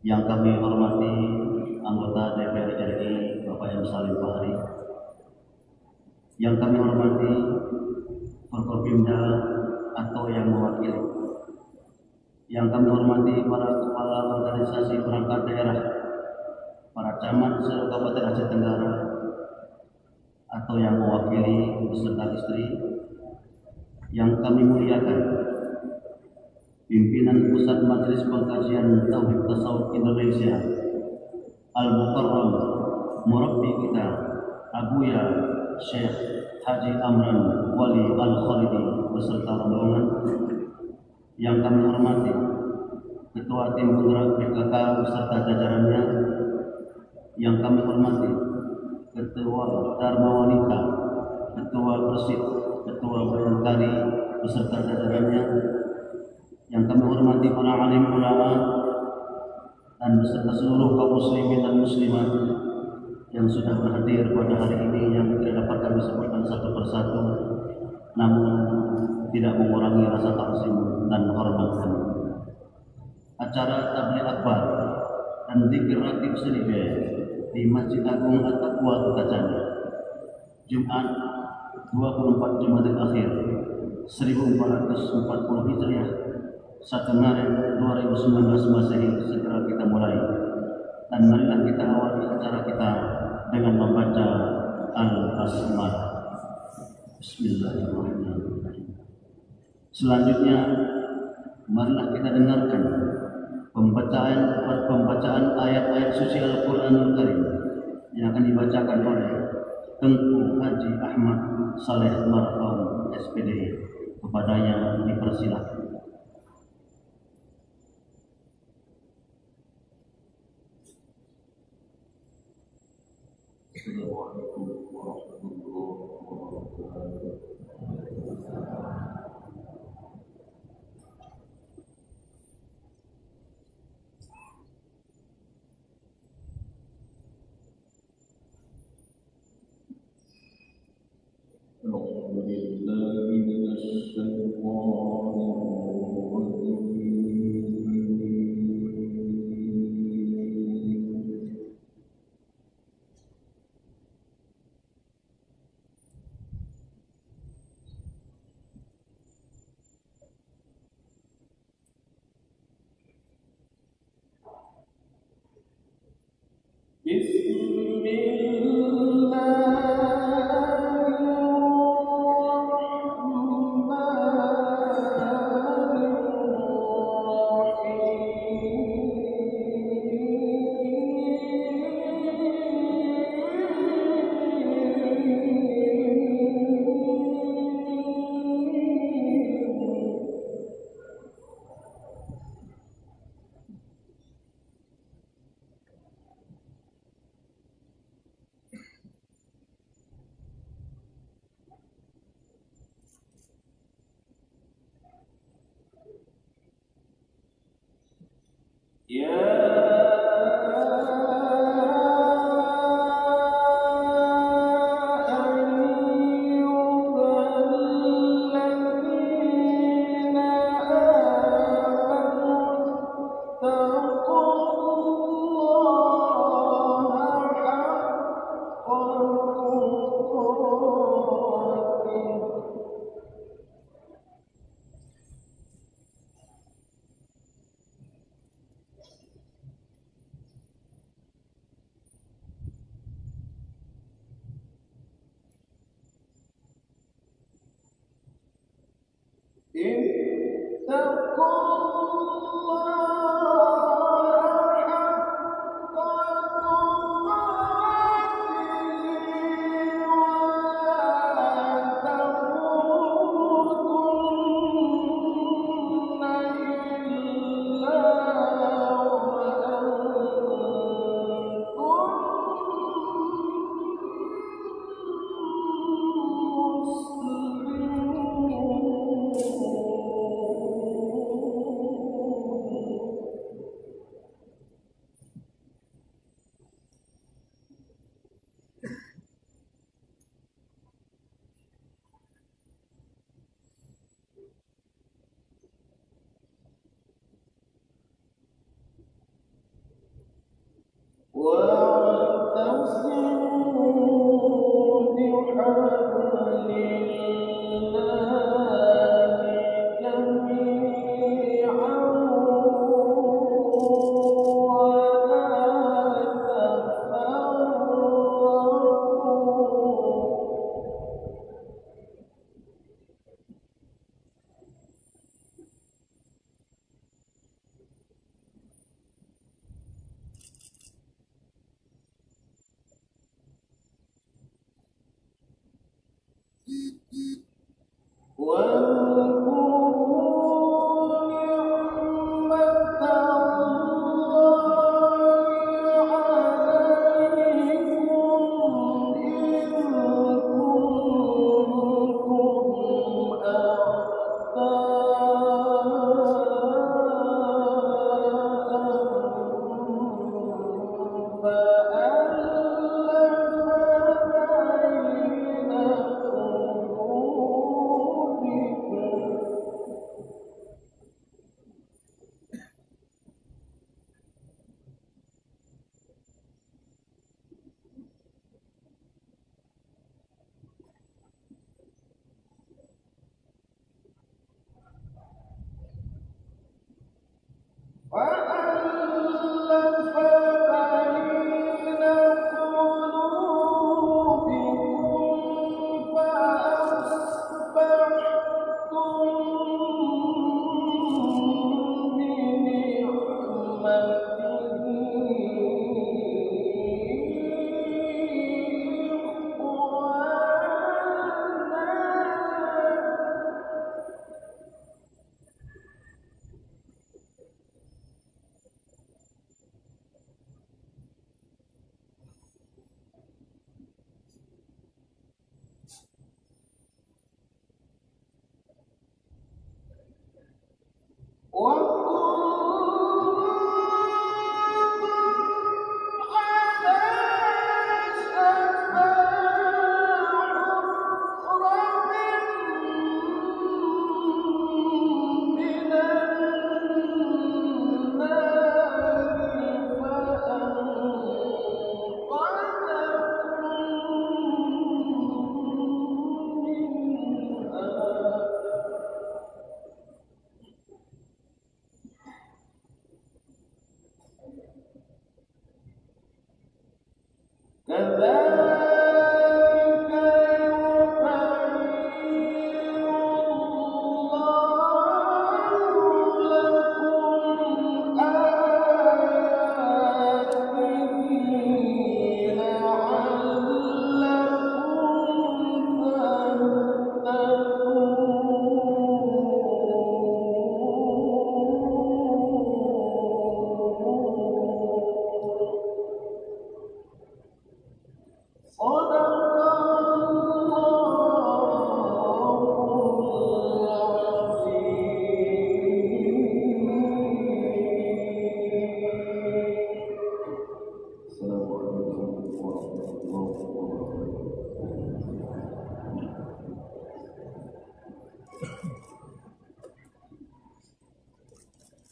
Yang kami hormati anggota DPR RI Bapak yang Salim Fahri, yang kami hormati Forkopimda atau yang mewakili, yang kami hormati para kepala organisasi perangkat daerah, para camat se-Kabupaten Aceh Tenggara atau yang mewakili beserta istri, yang kami muliakan Pimpinan Pusat Majelis Pengkajian Tauhid Tasawuf Indonesia, Al-Mukarram, Murabbi kita, ABUYA, SYEKH Haji AMRAN, WALY Al-KHALIDY beserta rombongan, yang kami hormati Ketua Tim Penggerak PKK beserta jajarannya, yang kami hormati Ketua Dharma Wanita, Ketua Persid, Ketua Bayangkari beserta jajarannya, yang kami hormati para alim ulama dan beserta seluruh kaum muslimin dan muslimat yang sudah berhadir pada hari ini, yang tidak dapat kami sebutkan satu persatu, namun tidak mengurangi rasa takzim dan hormat kami. Acara tabligh akbar dan zikir Rateeb Seuribe di Masjid Agung Taqwa Kuta CANE Jumat 24 Jumadil Akhir 1440 Hijriah 1 Maret 2019 Masehi segera kita mulai, dan marilah kita awali acara kita dengan membaca Al-Basmalah. Bismillahirrahmanirrahim. Selanjutnya marilah kita dengarkan pembacaan ayat-ayat suci Al-Quranul Karim yang akan dibacakan oleh Tengku Haji Ahmad Saleh Marhum SPD. Kepadanya dipersilakan. Assalamualaikum warahmatullahi wabarakatuh.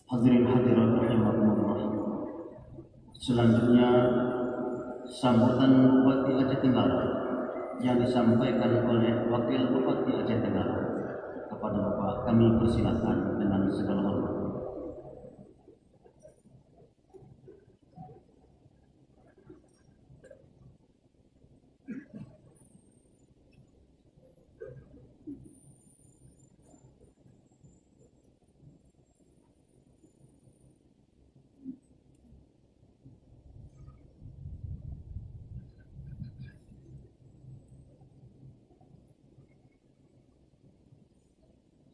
Hadirin hadirat rahimakumullah. Selanjutnya sambutan Bupati Aceh Tenggara yang disampaikan oleh Wakil Bupati Aceh Tenggara. Kepada Bapak kami persilakan dengan segala hormat.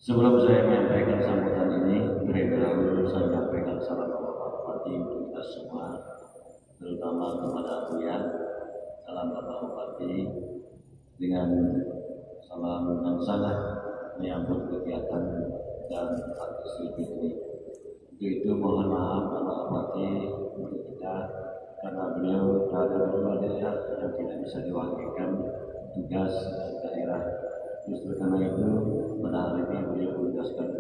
Sebelum saya menyampaikan sambutan ini, terlebih dahulu saya menyampaikan salam Bapak Bupati untuk kita semua, terutama kepada ABUYA. Salam Bapak Bupati dengan salam yang sangat menyambut kegiatan dan aktivitas ini. Untuk itu mohon maaf Bapak Bupati untuk kita karena beliau berada di luar daerah yang tidak bisa diwakilkan tugas daerah. Justru karena itu pada hari ini beliau menugaskan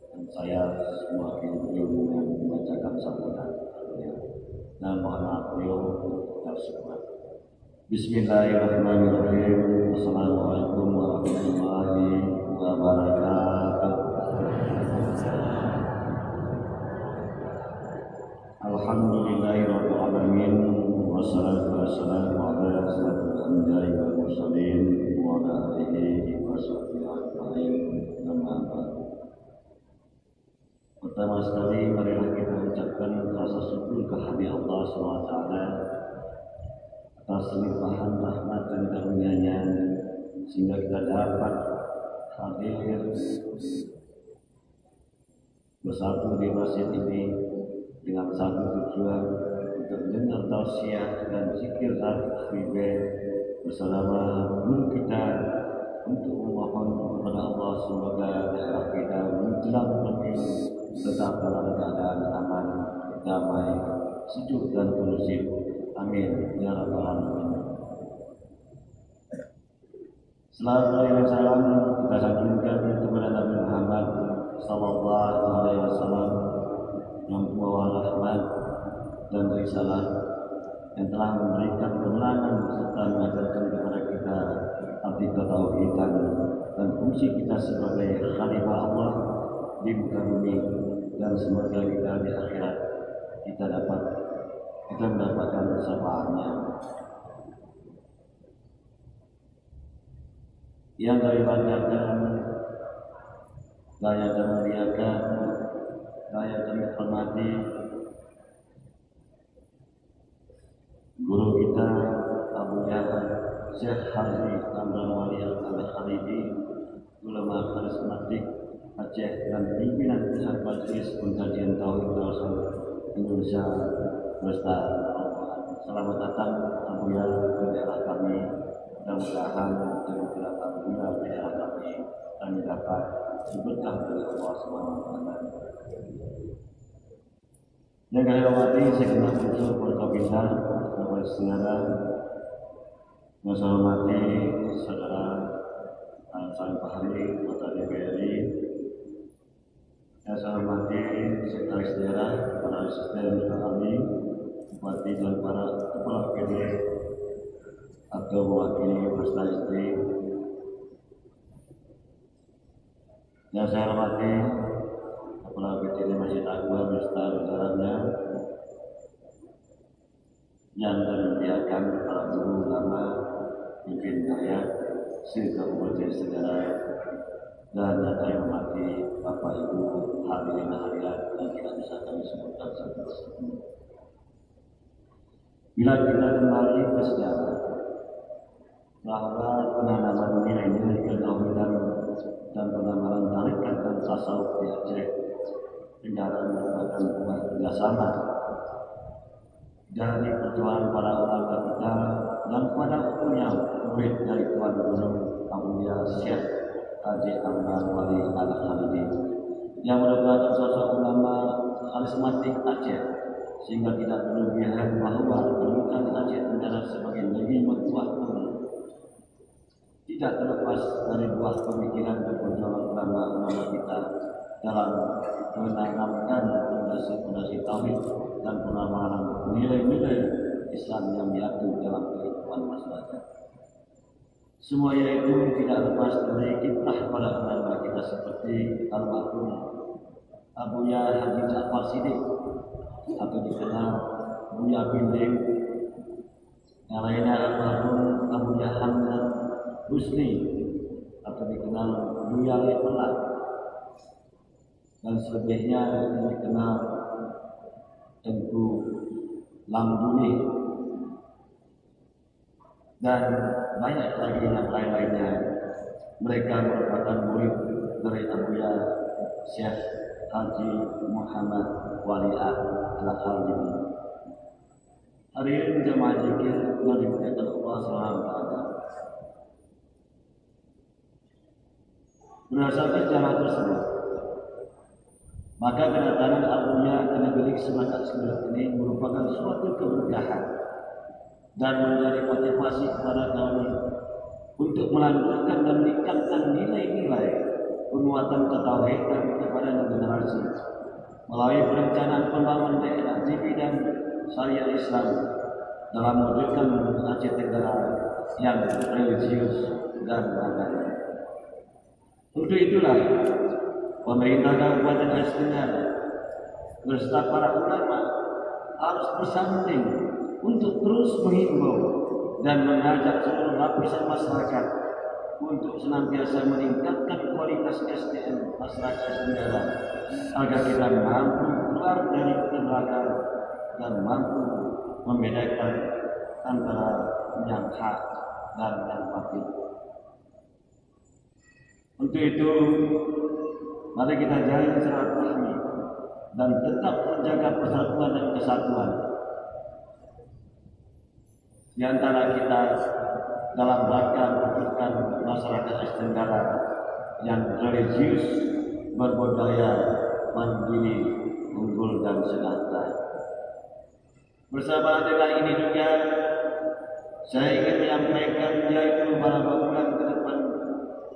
dan saya semua beliau membacakan sambutan. dan mohon maaf beliau tersebut. Bismillahirrahmanirrahim. Assalamualaikum warahmatullahi wabarakatuh. Alhamdulillahirabbil alamin wassalatu wassalamu ala asyrofil anbiya'i wal mursalin wa ala alihi wa sahbihi ajma'in. Amma ba'du. Pertama sekali marilah kita ucapkan rasa syukur kehadirat Allah SWT atas limpahan rahmat dan karunia-Nya sehingga kita dapat hadir bersatu di masjid ini dengan satu tujuan untuk mendengar tausiyah dan zikir Seuribe bersama guru kita untuk memohon kepada Allah semoga daerah kita menjelang pemilu tetap dalam keadaan aman, damai, sejuk dan kondusif. Amin ya rabbal alamin. Salawat dan salam kita sanjungkan kepada Nabi Muhammad sallallahu alaihi wasallam yang membawa rahmat dan risalah yang telah memberikan kemenangan serta mengajarkan kepada kita arti ketauhidan dan fungsi kita sebagai khalifah Allah di muka bumi, dan semoga kita di akhirat kita mendapatkan syafaatnya. Yang kami banggakan, yang kami muliakan, yang kami hormati guru kita ABUYA SYEKH AMRAN WALY KHALIDY, ulama karismatik Aceh dan pimpinan pusat majelis pengkajian tauhid Indonesia Bersta. Selamat datang ABUYA ke daerah kami. Mudah-mudahan dengan kedatangan ABUYA ke daerah kami dapat berkah dari Allah SWT. Yang kami hormati segenap unsur pimpinan, Bapak Saudara, yang saya hormati Saudara Salim Fahri, Kota DPRI, yang saya hormati sekretaris daerah, para asisten kami, bupati dan para kepala PD atau mewakili peserta istri. Yang saya hormati kepala PD Mesjid Taqwa beserta jajarannya, yang memuliakan para guru ulama, pimpinan rakyat, Kabupaten Tenggara, dan yang kami hormati Bapak Ibu hadirin hadirat yang tidak bisa kami sebutkan satu persatu. Bila kita kembali ke sejarah, bahwa penanaman nilai-nilai ketauhidan dan penanaman tarikat dan tasawuf di Aceh Tenggara merupakan sebuah kerjasama dari perjuangan para ulama kita dan pada umumnya murid dari Tuan Guru ABUYA SYEKH Haji AMRAN WALY KHALIDY yang merupakan sosok ulama karismatik Aceh, sehingga tidak perlu bilang bahwa kedudukan Aceh Tenggara sebagai negeri mertuah pun tidak terlepas dari buah pemikiran dan perjuangan ulama-ulama kita dalam menanamkan fondasi tauhid dan penamaran nilai-nilai Islam yang diatur dalam kehidupan masyarakat. Semuanya itu tidak lepas dari kiprah para ulama kita seperti almarhum ABUYA Haji Ja'far Siddiq atau dikenal Buya Binding, yang lainnya almarhum ABUYA Hamdan Husni atau dikenal Buya Pelak, dan selebihnya yang dikenal Tengku Lambuni, dan banyak lagi yang lain-lainnya. Mereka merupakan murid dari ABUYA SYEKH Haji Muhammad WALY KHALIDY. Hari ini jemaah zikir yang dimuliakan Allah SWT. Berdasarkan sejarah tersebut, maka kedatangan ABUYA ke negeri Semekat ini merupakan suatu keberkahan dan menjadi motivasi kepada kami untuk melanjutkan dan meningkatkan nilai-nilai penguatan ketauhidan kepada generasi melalui perencanaan pembangunan daerah di bidang syariat Islam dalam mewujudkan Aceh Tenggara yang religius dan agama. Untuk itulah pemerintah Kabupaten Aceh Tenggara beserta para ulama harus bersanding untuk terus menghimbau dan mengajak seluruh lapisan masyarakat untuk senantiasa meningkatkan kualitas SDM masyarakat Aceh Tenggara agar kita mampu keluar dari kegelapan dan mampu membedakan antara yang hak dan yang batil. Untuk itu, mari kita jalin silaturahmi dan tetap menjaga persatuan dan kesatuan di antara kita dalam rangka mewujudkan masyarakat Aceh Tenggara yang religius, berbudaya, mandiri, unggul dan sejahtera. Bersama dengan ini juga saya ingin menyampaikan, yaitu beberapa bulan ke depan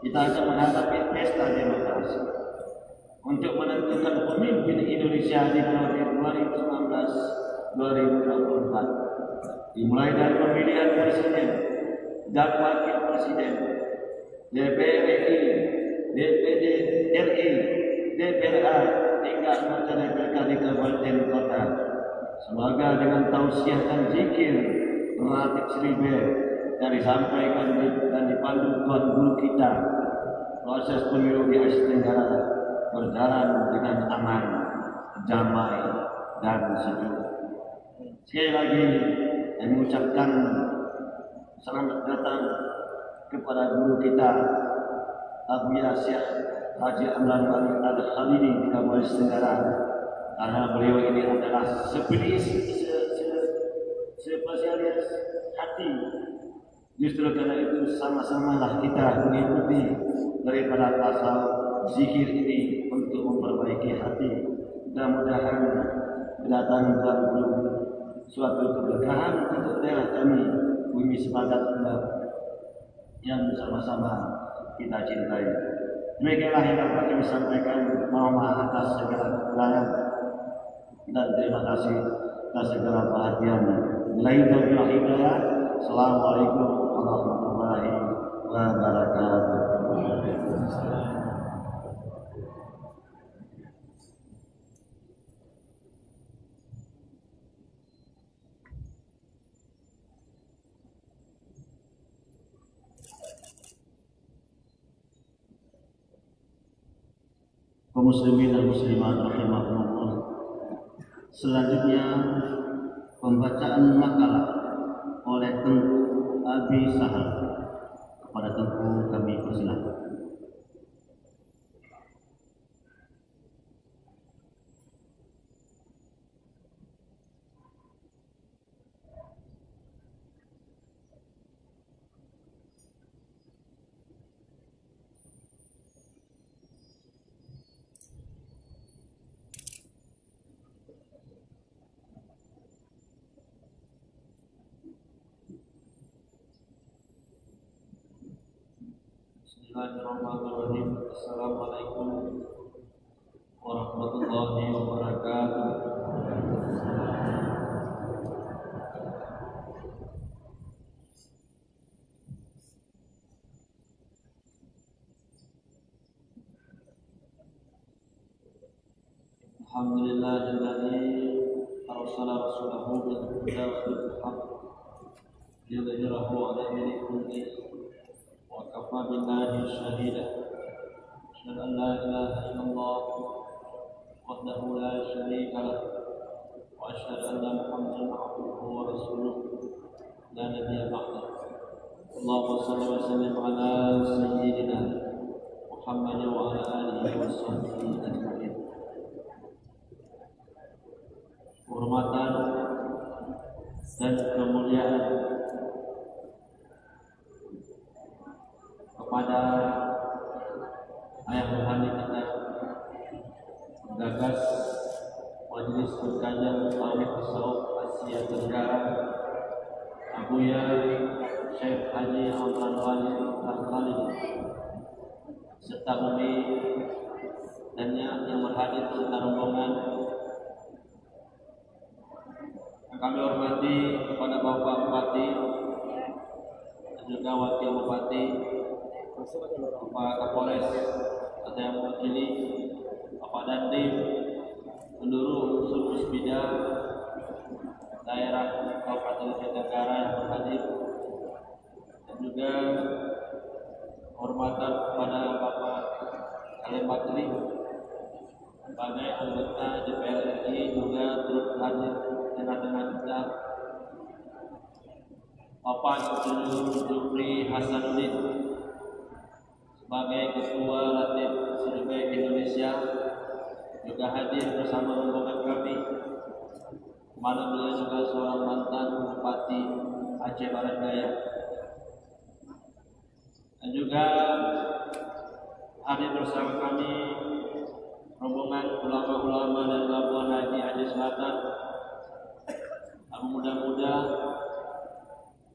kita akan menghadapi pesta demokrasi untuk menentukan pemimpin Indonesia di periode 2019-2024, dimulai dari pemilihan presiden dan wakil presiden, DPR RI, DPD RI, DPRA, hingga anggota DPRK di kabupaten kota. Semoga dengan tausiyah dan zikir Rateeb Seuribe yang disampaikan dan dipandu Tuan Guru kita, proses pemilu di Aceh Tenggara berjalan dengan aman, damai dan sejuk. Sekali lagi saya mengucapkan selamat datang kepada guru kita ABUYA Syekh Haji AMRAN Al-Khalidi di Kabupaten Tenggara, karena beliau ini adalah spesialis hati. Justru karena itu sama-samalah kita mengikuti daripada tasawuf zikir ini untuk memperbaiki hati. Mudah-mudahan kedatangan Tuan Guru suatu keberkahan untuk daerah kami, bumi sepakat yang sama-sama kita cintai. Demikianlah yang dapat kami sampaikan. Mohon maaf atas segala kekurangan dan terima kasih atas segala perhatian. Lain taufiq hidayah. Assalamualaikum warahmatullahi wabarakatuh. Kaum muslimin dan muslimat rahimakumullah. Selanjutnya pembacaan makalah oleh Tengku Abi Sahal. Kepada Tengku kami persilakan. Bismillahirrahmanirrahim. Assalamualaikum warahmatullahi wabarakatuh. Alhamdulillahilladzi arsala rasulahu bil huda wa dinil haqq liyudhhirahu 'ala dini kullih. وكفى بالله شهيدا أشهد أن لا إله إلا الله وحده لا شريك له وأشهد أن محمدا عبده ورسوله لا نبي بعده اللهم صل وسلم على سيدنا محمد وعلى آله وصحبه أجمعين. Kehormatan dan kemuliaan kepada ayah rohani kita, gagas majelis pengkajian tauhid tasawuf Asia Tenggara, ABUYA Syekh Haji AMRAN WALY KHALIDY, serta umi dan yang berhadir serta rombongan, kami hormati kepada Bapak Bupati dan juga Wakil Bupati, Bapak Kapolres atau yang mewakili, Bapak Dandim, seluruh unsur musbida daerah Kabupaten Tenggara yang berhadir, dan juga hormatan kepada Bapak Kalembakri sebagai anggota DPR RI juga turut hadir tengah-tengah kita, Bapak Insinyur Jupri Hasanuddin sebagai Ketua Rateeb Seuribe Indonesia juga hadir bersama rombongan kami, mana beliau juga seorang mantan Bupati Aceh Barat Daya, dan juga hadir bersama kami rombongan ulama-ulama dari Labuan Haji Aceh Selatan, muda-muda,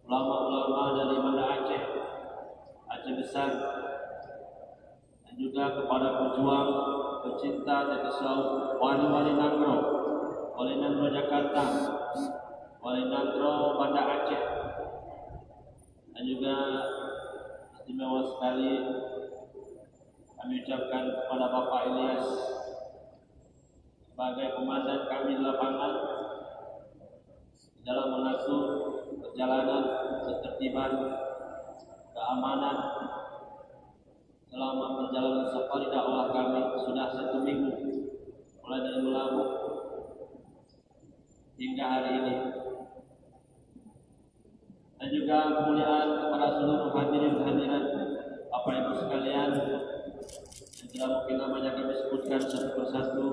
ulama-ulama dari Banda Aceh, Aceh Besar, dan juga kepada pejuang, pecinta tasawuf, wali-wali Nangro, wali Nangro Jakarta, wali Nangro Banda Aceh, dan juga istimewa sekali kami ucapkan kepada Bapak Ilyas sebagai komandan kami di lapangan dalam mengatur perjalanan ketertiban, keamanan selama perjalanan safari dakwah kami sudah 1 minggu mulai dari Melabuh hingga hari ini, dan juga kemuliaan kepada seluruh hadirin hadirat Bapak Ibu sekalian yang tidak mungkin namanya kami sebutkan satu persatu,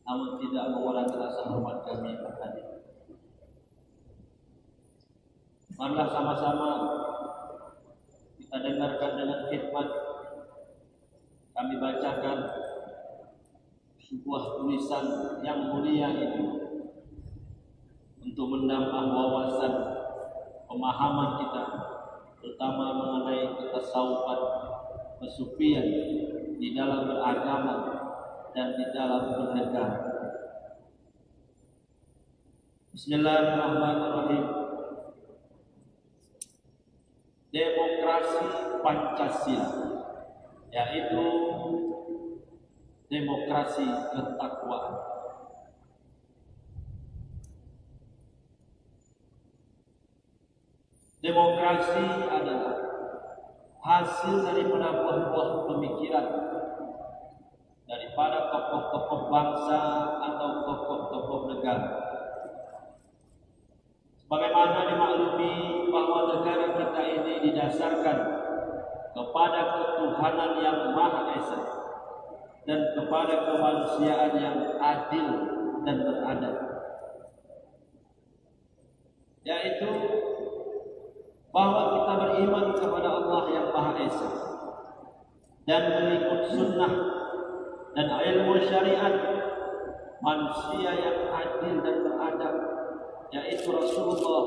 namun tidak mengurangi rasa hormat kami berhadir. Marilah sama-sama kita dengarkan dengan khidmat, kami bacakan sebuah tulisan yang mulia ini untuk menambah wawasan pemahaman kita, terutama mengenai ketasawufan, kesufian di dalam beragama dan di dalam bernegara. Bismillahirrahmanirrahim. Demokrasi Pancasila, yaitu demokrasi ketakwaan. Demokrasi adalah hasil daripada buah-buah pemikiran daripada tokoh-tokoh bangsa atau tokoh-tokoh negara. Sebagaimana dimaklumi bahwa negara kita ini didasarkan kepada ketuhanan yang Maha Esa dan kepada kemanusiaan yang adil dan beradab, yaitu bahwa kita beriman kepada Allah yang Maha Esa dan mengikut sunnah dan ilmu syariat manusia yang adil dan beradab, yaitu Rasulullah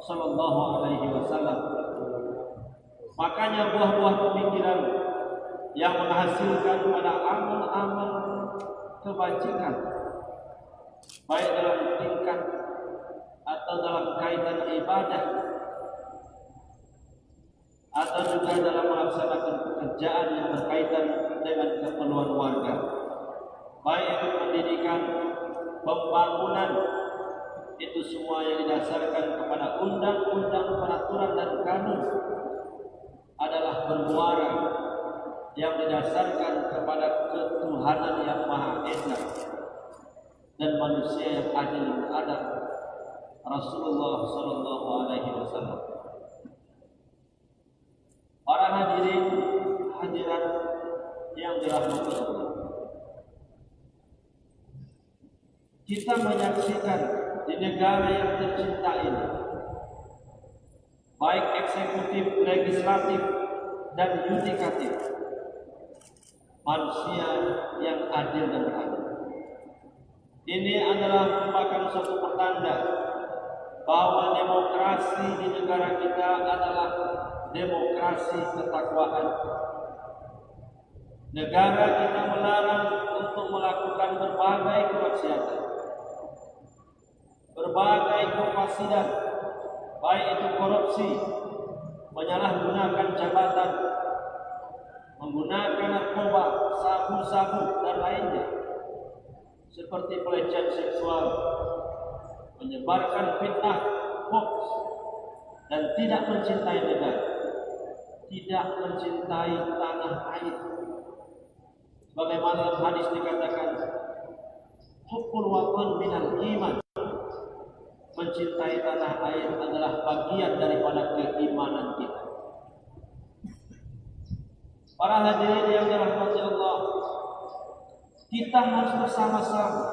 Sallallahu Alaihi Wasallam. Makanya buah-buah pemikiran yang menghasilkan pada amal-amal kebajikan, baik dalam tingkat atau dalam kaitan ibadah, atau juga dalam melaksanakan pekerjaan yang berkaitan dengan keperluan warga, baik itu pendidikan, pembangunan, itu semua yang didasarkan kepada undang-undang, peraturan dan kanun adalah bermuara yang didasarkan kepada ketuhanan yang Maha Esa dan manusia yang adil dan beradab, Rasulullah Sallallahu Alaihi Wasallam. Para hadirin hadirat yang dirahmati Allah, kita menyaksikan di negara yang tercinta ini, baik eksekutif, legislatif, dan yudikatif, manusia yang adil dan beradab. Ini adalah merupakan suatu pertanda bahwa demokrasi di negara kita adalah demokrasi ketakwaan. Negara kita melarang untuk melakukan berbagai kemaksiatan, berbagai kefasidan, baik itu korupsi, menyalahgunakan jabatan, menggunakan narkoba, sabu-sabu dan lainnya, seperti pelecehan seksual, menyebarkan fitnah, hoax, dan tidak mencintai negara, tidak mencintai tanah air. Bagaimana dalam hadis dikatakan, hubbul watan minal iman, mencintai tanah air adalah bagian daripada keimanan kita. Para hadirin yang dirahmati Allah, kita harus bersama-sama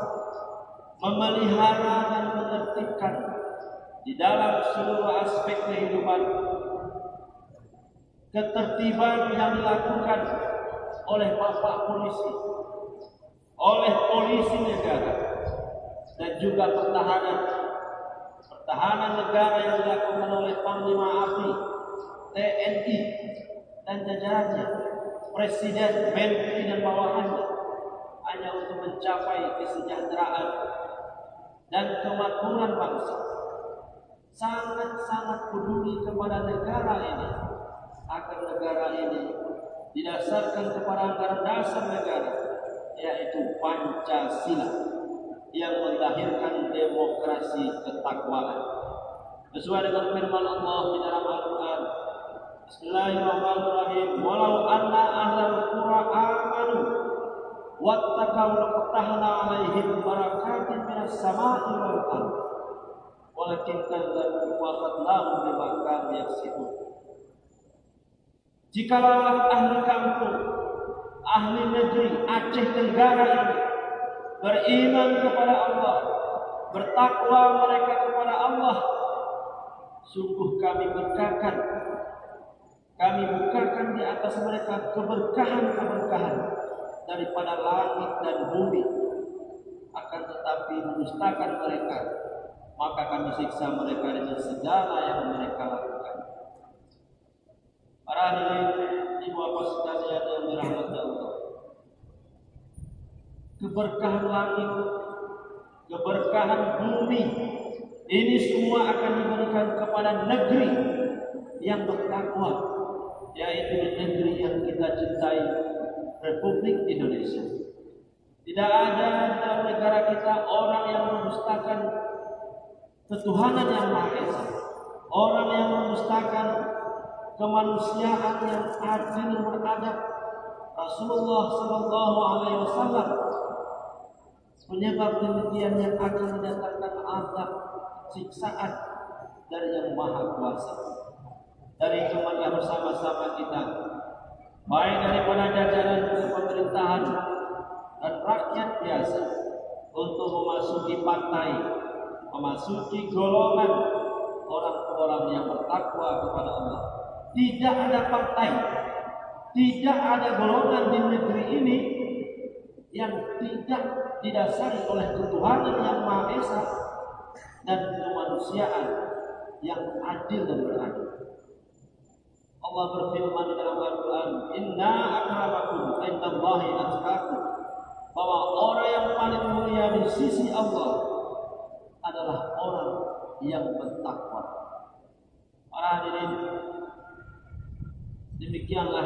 memelihara dan menertibkan di dalam seluruh aspek kehidupan ketertiban yang dilakukan oleh bapak polisi, oleh polisi negara, dan juga pertahanan negara yang dilakukan oleh Panglima ABRI, TNI dan jajarannya, Presiden, Menteri dan bawahannya, hanya untuk mencapai kesejahteraan dan kemakmuran bangsa. Sangat-sangat peduli kepada negara ini, agar negara ini didasarkan kepada anggaran dasar negara, yaitu Pancasila, yang melahirkan demokrasi ketakwaan. Sesuai dengan firman Allah di dalam Al-Quran, Bismillahirrahmanirrahim, walau anna ahlal qura amanu wattaqaw lafatahna alaihim barakatin minas sama'i wal ardh walakin kadzabu wa akhadnahum bima kanu yaksibun. Jikalau ahli kampung, ahli negeri Aceh Tenggara ini beriman kepada Allah, bertakwa mereka kepada Allah, sungguh kami bukakan di atas mereka keberkahan-keberkahan daripada langit dan bumi. Akan tetapi mendustakan mereka, maka kami siksa mereka dengan segala yang mereka lakukan. Para hadirin, ibu bapak sekalian yang dirahmati Allah, keberkahan langit, keberkahan bumi, ini semua akan diberikan kepada negeri yang bertakwa, yaitu negeri yang kita cintai, Republik Indonesia. Tidak ada dalam negara kita orang yang mendustakan ketuhanan yang Maha Esa, orang yang mendustakan kemanusiaan yang adil beradab. Rasulullah Sallallahu Alaihi Wasallam penyebab demikian yang akan mendatangkan azab siksaan dari yang Maha Kuasa. Dari kemana bersama-sama kita, baik daripada jajaran pemerintahan dan rakyat biasa, untuk memasuki partai, memasuki golongan orang-orang yang bertakwa kepada Allah. Tidak ada partai, tidak ada golongan di negeri ini yang tidak didasari oleh ketuhanan yang Maha Esa dan kemanusiaan yang adil dan beradil. Allah berfirman di dalam Al-Quran, Inna akramakum indallahi atqakum, bahwa orang yang paling mulia di sisi Allah adalah orang yang bertakwa. Para hadirin, demikianlah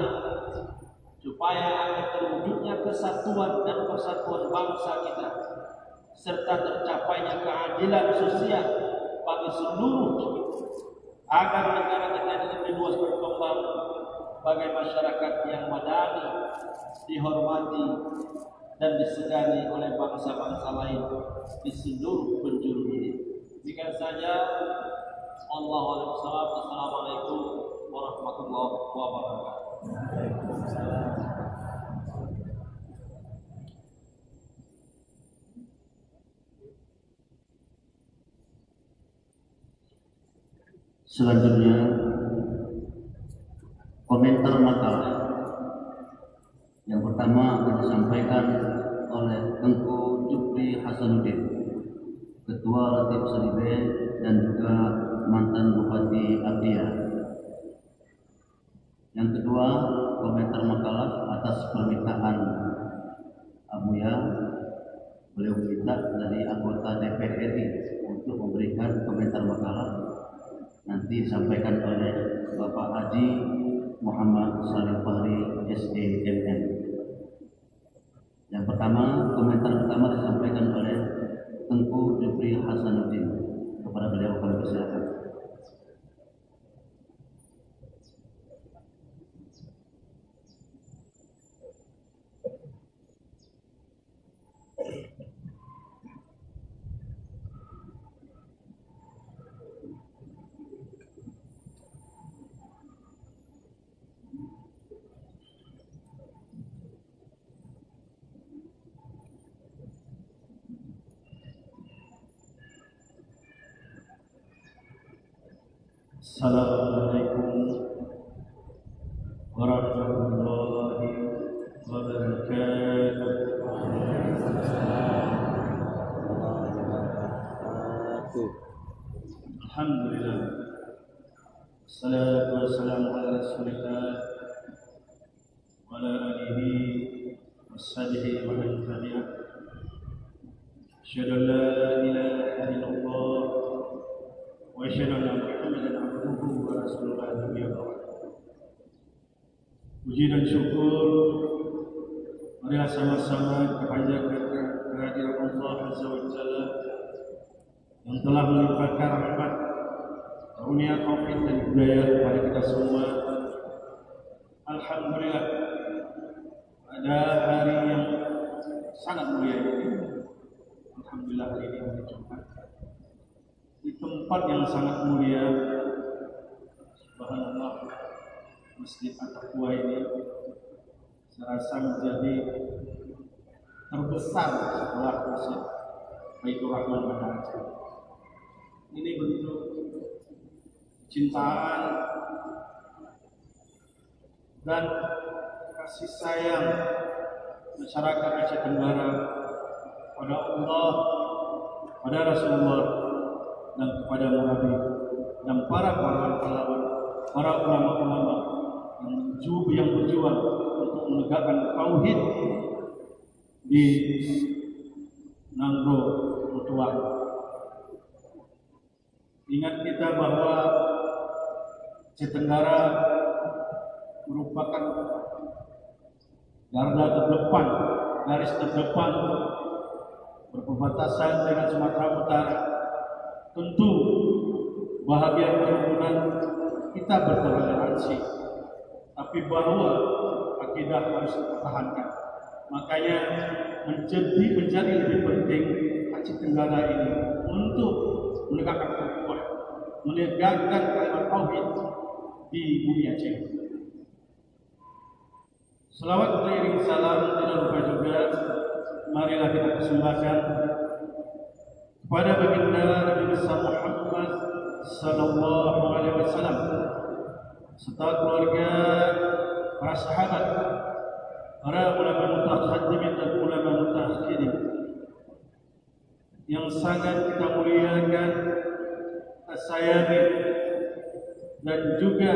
supaya agar terwujudnya kesatuan dan persatuan bangsa kita, serta tercapainya keadilan sosial bagi seluruh kita, agar negara kita ini lebih luas berkembang sebagai masyarakat yang madani, dihormati dan disegani oleh bangsa-bangsa lain di seluruh penjuru ini. Demikian saja. Assalamualaikum warahmatullahi wabarakatuh. Selanjutnya komentar makalah. Yang pertama akan disampaikan oleh Tengku Jupri Hasanuddin, Ketua Rateeb Seuribe dan juga mantan Bupati ABUYA. Yang kedua, komentar makalah atas permintaan ABUYA beliau minta dari anggota DPR RI untuk memberikan komentar makalah nanti disampaikan oleh Bapak Haji Muhammad Salim Fahri SDMM. Yang pertama, komentar pertama disampaikan oleh Tengku Jupri Hasanuddin. Kepada beliau kami persilakan. Assalamualaikum warahmatullahi wabarakatuh. Alhamdulillah. Assalatu wassalamu ala Rasulillah wa ala alihi washabihi wa man tabi'ah. Asyhadu an la ilaha illallah wa asyhadu anna Muhammadan abduhu wa rasuluhu la nabiyya ba'dahu. Puji dan syukur marilah sama-sama kepanjatkan kehadiran Allah Azza wa Jalla yang telah melimpahkan rahmat, karunia, taufik dan hidayah kepada kita semua. Alhamdulillah, pada hari yang sangat mulia ini, alhamdulillah hari ini hari Jumat, di tempat yang sangat mulia, subhanallah, Mesjid Taqwa ini saya rasa menjadi terbesar setelah Mesjid Baitur Rahman pada Aceh. Ini bentuk cintaan dan kasih sayang masyarakat Aceh Tenggara pada Allah, pada Rasulullah, dan kepada Nabi dan para pahlawan, para ulama-ulama yang berjuang untuk menegakkan tauhid di Nangro Mutuah. Ingat kita bahwa Aceh Tenggara merupakan garda terdepan, garis terdepan berbatasan dengan Sumatera Utara. Tentu bahagian kerukunan kita bertoleransi, tapi bahwa akidah harus dipertahankan. Makanya menjadi lebih penting Aceh Tenggara ini untuk menegakkan taqwa, menegakkan kalimat tauhid di bumi Aceh. Selawat beriring salam tidak lupa juga marilah kita persembahkan kepada baginda Nabi besar Muhammad sallallahu alaihi wasallam serta keluarga, para sahabat, para ulama mutaqaddimin dan ulama mutaakhirin yang sangat kita muliakan, sayangi, dan juga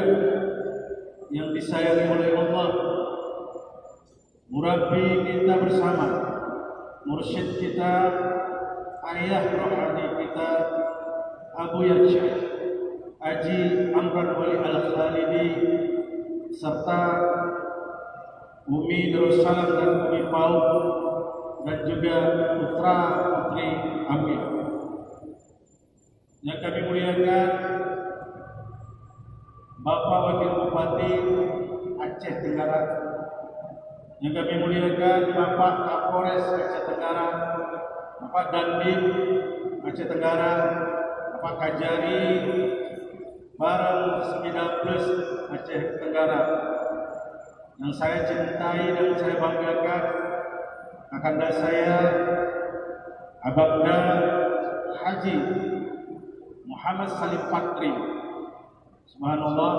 yang disayangi oleh Allah, murabbi kita bersama, mursyid kita, ayah rohani kita, ABUYA SYEKH Haji AMRAN WALY Al-KHALIDY, serta Umi Darussalam dan Umi Paud, dan juga putra putri Amir. Yang kami muliakan Bapak Wakil Bupati Aceh Tenggara, yang kami muliakan Bapak Kapolres Aceh Tenggara, Bapak Dandim Aceh Tenggara, Bapak Kajari Barang 19 Aceh Tenggara, yang saya cintai dan saya banggakan, kakanda saya Abangda Haji Muhammad Salim Fatri. Subhanallah,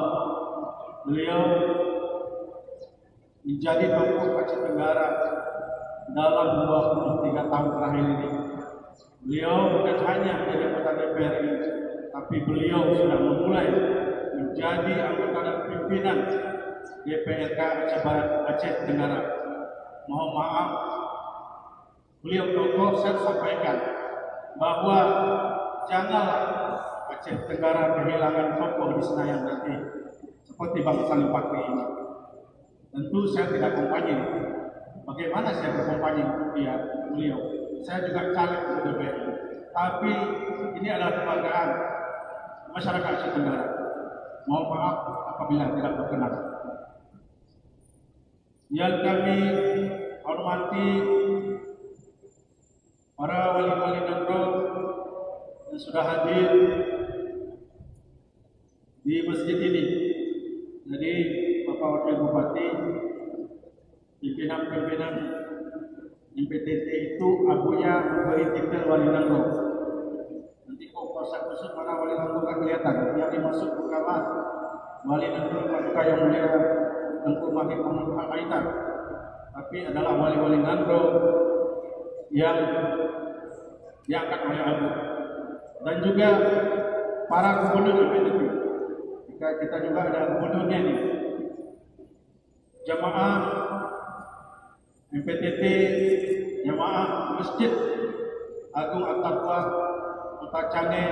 beliau menjadi tokoh Aceh Tenggara dalam 23 tahun terakhir ini. Beliau bukan hanya menjadi anggota DPR ini, tapi beliau sudah memulai menjadi anggota dan pimpinan DPRK Aceh Barat Aceh Tenggara. Mohon maaf beliau tokoh, saya sampaikan bahwa janganlah Aceh Tenggara kehilangan tokoh di Senayan nanti seperti Bang Salim Pakri ini. Tentu saya tidak kompanye. Bagaimana saya berkompanye beliau? Saya juga caleg di DPR. Tapi ini adalah kebanggaan masyarakat Aceh Tenggara. Mohon maaf apabila tidak berkenan. Yang kami hormati para wali-wali negara yang sudah hadir di masjid ini. Jadi Bapak Wakil Bupati, pimpinan MPTT itu ABUYA memberi titel wali negara. Nanti kok kursus mana wali negara kan kelihatan. Yang dimaksud bukanlah wali negara maka yang mulia Tengku Mahir Muhammad Haidar, tapi adalah wali-wali negara yang diangkat oleh Abu dan juga para gubernur MPTT. Kita juga ada gubernurnya ini, jamaah MPTT, jamaah Mesjid Agung Taqwa Kuta CANE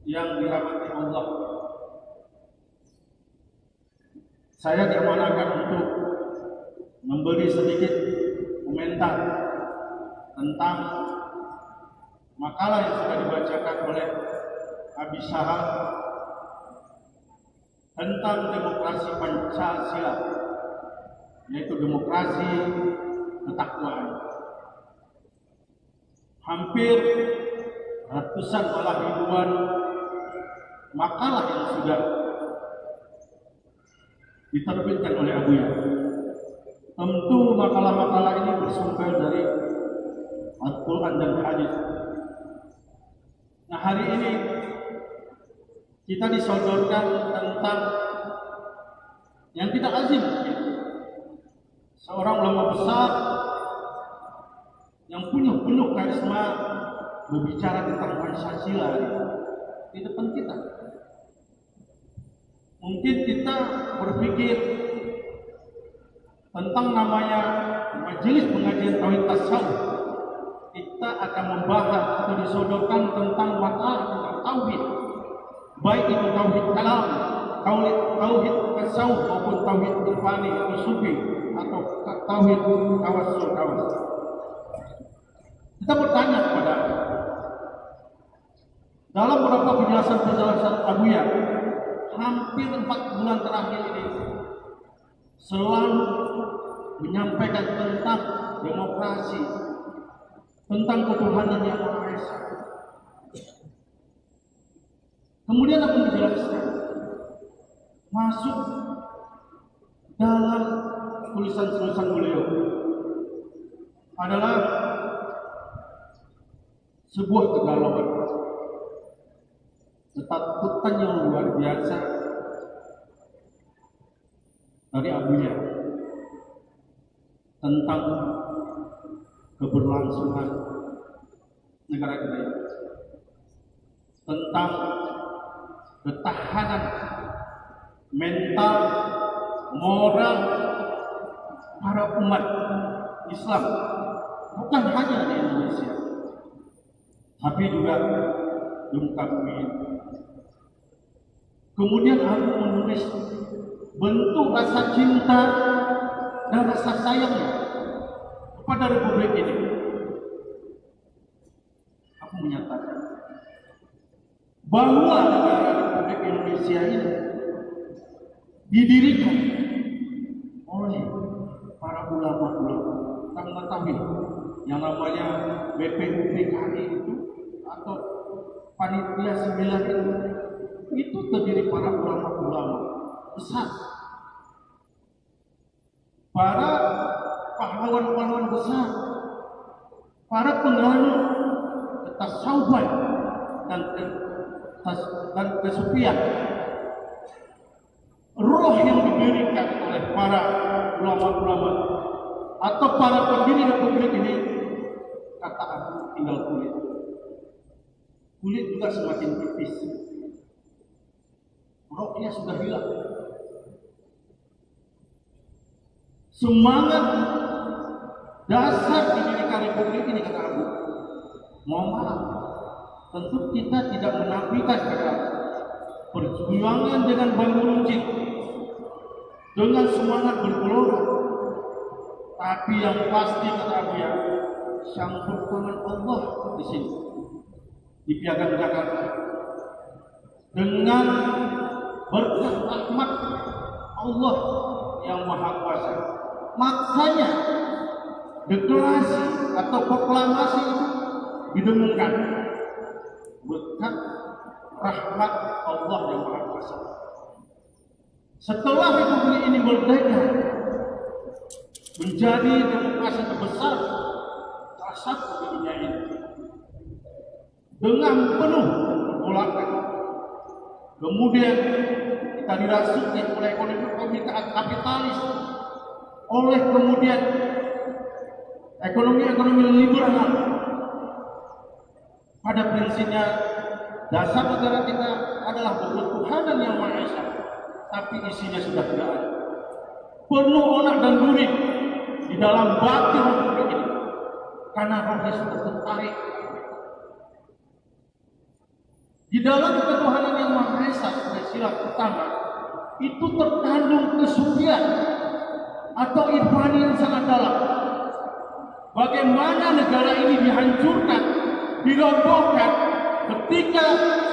yang dirahmati Allah. Saya diamanahkan untuk memberi sedikit komentar tentang makalah yang sudah dibacakan oleh Abi Syahab tentang demokrasi Pancasila, yaitu demokrasi ketakwaan. Hampir ratusan malah ribuan makalah yang sudah diterbitkan oleh ABUYA. Tentu makalah-makalah ini bersumber dari Al-Quran dan hadis. Nah, hari ini kita disodorkan tentang yang tidak lazim. Seorang ulama besar yang punya penuh karisma berbicara tentang Pancasila di depan kita. Mungkin kita berpikir tentang namanya majelis pengajian tauhid tasawuf, kita akan membahas atau disodorkan tentang makalah tentang tauhid, baik itu tauhid kalam, tauhid tasawuf maupun tauhid irfani atau sufi atau tauhid tawassul. Kita bertanya kepada dalam beberapa penjelasan ABUYA, hampir 4 bulan terakhir ini selalu menyampaikan tentang demokrasi, tentang ketuhanan yang Maha Esa. Kemudian aku menjelaskan masuk dalam tulisan-tulisan beliau adalah sebuah kegalauan, ketakutan yang luar biasa dari ABUYA tentang keberlangsungan negara kita ini, tentang ketahanan mental, moral para umat Islam, bukan hanya di Indonesia, tapi juga di muka bumi. Kemudian aku menulis bentuk rasa cinta dan rasa sayangnya kepada Republik ini. Aku menyatakan bahwa negara Republik Indonesia ini didirikan oleh para ulama-ulama. Kita mengetahui yang namanya BPUPKI itu atau panitia 9 itu terdiri para ulama-ulama besar, para pahlawan-pahlawan besar, para penganut tasawuf dan kesufian. Roh yang diberikan oleh para ulama-ulama atau para pendiri Republik ini, kata aku, tinggal kulit. Kulit juga semakin tipis. Rohnya sudah hilang. Semangat Dasar didirikan republik ini, kata Abu. Mohon maaf, tentu kita tidak menafikan, kata Abu, perjuangan dengan bangun runcing, dengan semangat bergelora. Tapi yang pasti, kata Abu, ya, campur tangan Allah di sini, di Piagam Jakarta, dengan berkat rahmat Allah yang Maha Kuasa. Makanya deklarasi atau proklamasi itu didengungkan berkat rahmat Allah yang Maha Kuasa. Setelah republik ini merdeka, menjadi demokrasi terbesar salah satu di dunia ini, dengan penuh pergolakan. Kemudian kita dirasuki oleh ekonomi kapitalis, oleh kemudian ekonomi liberal. Pada prinsipnya dasar negara kita adalah berketuhanan yang Maha Esa, tapi isinya sudah tidak ada. Penuh onak dan duri di dalam batin republik ini, karena rohnya sudah tertarik. Di dalam ketuhanan yang Maha Esa sebagai sila pertama itu terkandung kesufian atau irfani yang sangat dalam. Bagaimana negara ini dihancurkan, dirobohkan ketika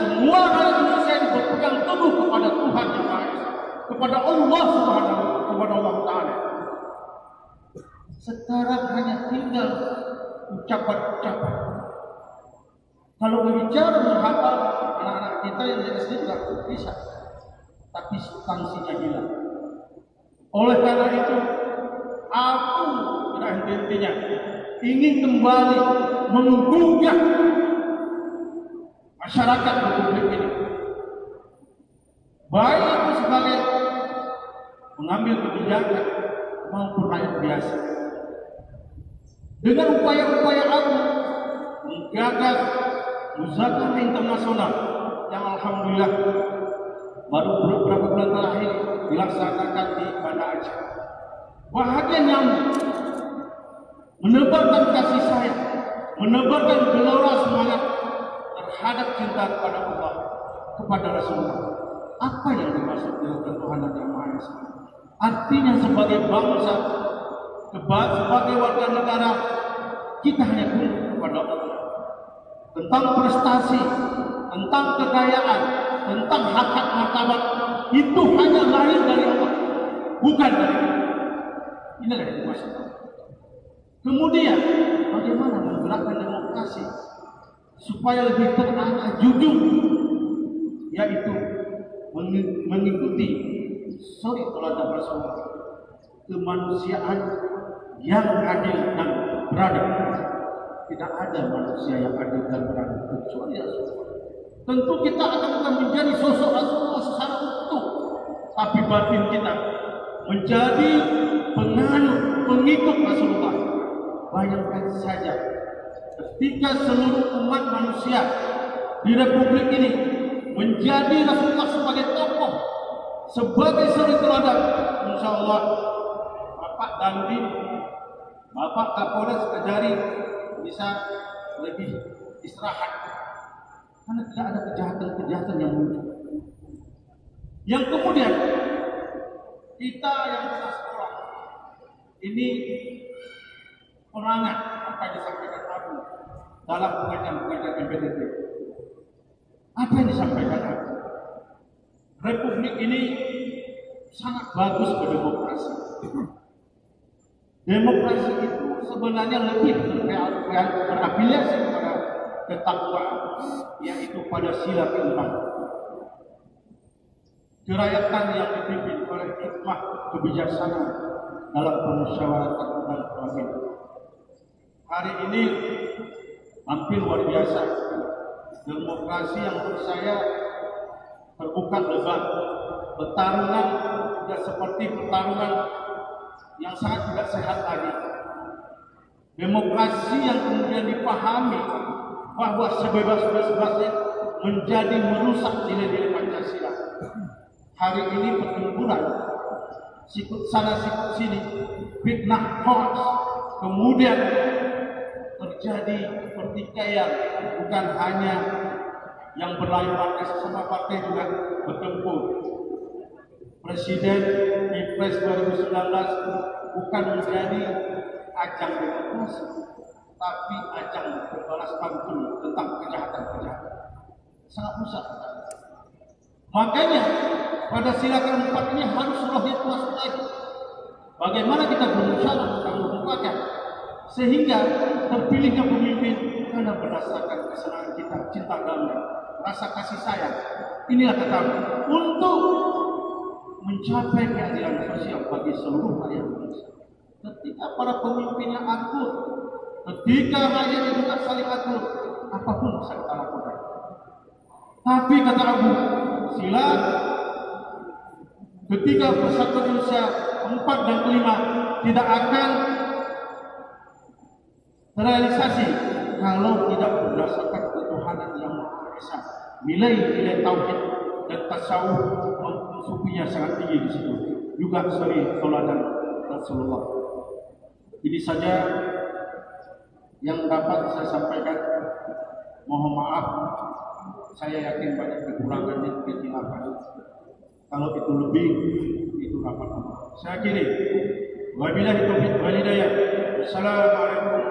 semua rakyat Indonesia ini berpegang teguh kepada Tuhan yang Maha Esa, kepada Allah Subhanahu wa Ta'ala. Sekarang hanya tinggal ucapan-ucapan. Kalau berbicara menghafal, anak-anak kita yang di SD tidak bisa, tapi substansinya hilang. Oleh karena itu, aku tidak henti-hentinya ingin kembali menggugah masyarakat republik ini, baik itu sebagai mengambil kebijakan maupun rakyat biasa, dengan upaya-upaya aku menggagas muzakarah internasional yang alhamdulillah baru beberapa bulan terakhir dilaksanakan di Banda Aceh. Bahagia nyambung, menebarkan kasih sayang, menebarkan gelora semangat terhadap cinta kepada Allah, kepada Rasulullah. Apa yang dimaksud dengan ketuhanan yang Maha Esa? Artinya sebagai bangsa, sebagai warga negara, kita hanya tunduk kepada Allah. Tentang prestasi, tentang kekayaan, tentang hak-hak martabat, itu hanya lahir dari Allah, bukan dari kita. Inilah yang dimaksud. Kemudian bagaimana menggerakkan demokrasi supaya lebih terarah jujur, yaitu mengikuti suri teladan Rasulullah, kemanusiaan yang adil dan beradab. Tidak ada manusia yang adil dan beradab kecuali Rasulullah. Tentu kita akan menjadi sosok Rasulullah secara utuh, tapi batin kita menjadi penganut, pengikut Rasulullah. Bayangkan saja ketika seluruh umat manusia di republik ini menjadi Rasulullah sebagai tokoh, sebagai suri teladan, insya Allah Bapak Dandim, Bapak Kapolres Dari bisa lebih istirahat, karena tidak ada kejahatan-kejahatan yang muncul. Yang kemudian kita yang pernah sekolah ini perangan apa yang disampaikan Abu dalam pengajian MPTT. Apa yang disampaikan Abu? Republik ini sangat bagus berdemokrasi. Demokrasi itu sebenarnya lebih berafiliasi kepada Taqwa, yaitu pada sila keempat. Kerakyatan yang dipimpin oleh hikmah kebijaksanaan dalam permusyawaratan dan perwakilan. Hari ini hampir luar biasa. Demokrasi yang menurut saya terbuka lebar. Pertarungan tidak seperti pertarungan yang sangat tidak sehat lagi. Demokrasi yang kemudian dipahami bahwa sebebas-bebasnya menjadi merusak nilai-nilai Pancasila. Hari ini pertempuran sikut sana sikut sini, fitnah, hoax, kemudian terjadi pertikaian, bukan hanya yang berlain partai sesama partai juga bertempur. Presiden Pilpres 2019 bukan menjadi ajang demokrasi, tapi ajang berbalas pantun tentang kejahatan-kejahatan. Sangat rusak. Makanya pada sila keempat ini harus rohnya masuk lagi. Bagaimana kita bermusyawarah tentang mufakat sehingga terpilihnya pemimpin karena berdasarkan kesenangan kita, cinta damai, rasa kasih sayang. Inilah kata untuk mencapai keadilan sosial bagi seluruh rakyat Indonesia. Ketika para pemimpinnya akur, ketika rakyatnya juga saling akur, apapun bisa kita lakukan. Tapi kata Abu, sila ketika persatuan Indonesia 4 dan 5 tidak akan terrealisasi kalau tidak berdasarkan ketuhanan yang Maha Esa. Nilai-nilai tauhid dan tasawuf maupun sufinya sangat tinggi di situ. Juga suri tauladan Rasulullah. Ini saja yang dapat saya sampaikan. Mohon maaf, saya yakin banyak kekurangan dan kejelasan. Kalau itu lebih, itu rapat. Saya akhiri. Wabillahi taufiq wal hidayah. Wassalamualaikum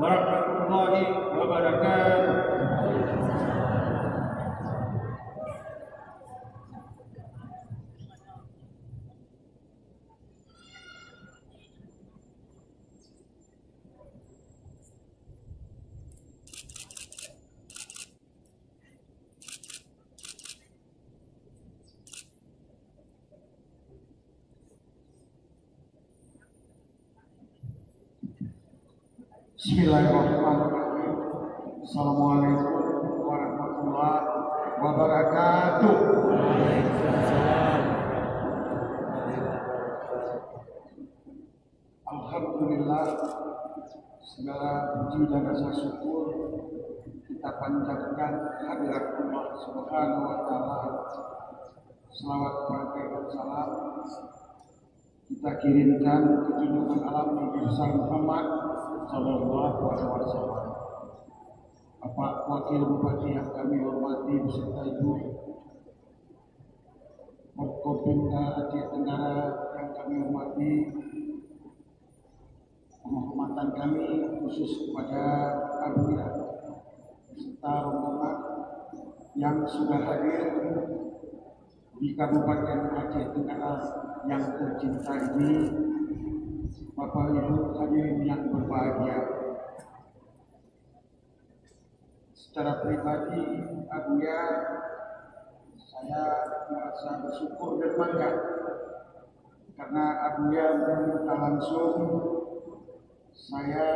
warahmatullahi wabarakatuh. Bismillahirrahmanirrahim. Assalamualaikum warahmatullahi wabarakatuh. Alhamdulillah, segala puji dan rasa syukur kita panjatkan kehadirat Allah Subhanahu wa taala. Selawat dan salam kita kirimkan ke junjungan alam Nabi besar Muhammad sallallahu alaihi wasallam. Bapak Wakil Bupati yang kami hormati beserta Ibu Pimpinan Aceh Tenggara yang kami hormati, penghormatan kami khusus kepada ABUYA serta rombongan yang sudah hadir di Kabupaten Aceh Tenggara yang tercinta ini. Bapak Ibu hadirin yang berbahagia, secara pribadi ABUYA saya merasa bersyukur dan bangga karena ABUYA meminta langsung saya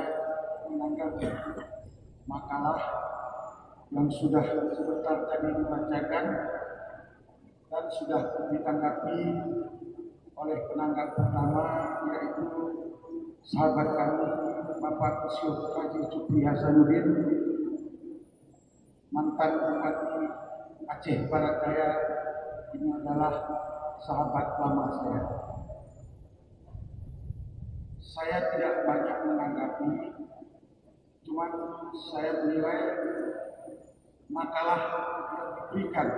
menanggapi makalah yang sudah sebentar tadi dibacakan dan sudah ditanggapi oleh penanggap pertama, yaitu sahabat kami Bapak Syekh Haji Cukri Hasanuddin, mantan Bupati Aceh Barat Daya. Ini adalah sahabat lama saya. Saya tidak banyak menanggapi, cuman saya menilai makalah yang diberikan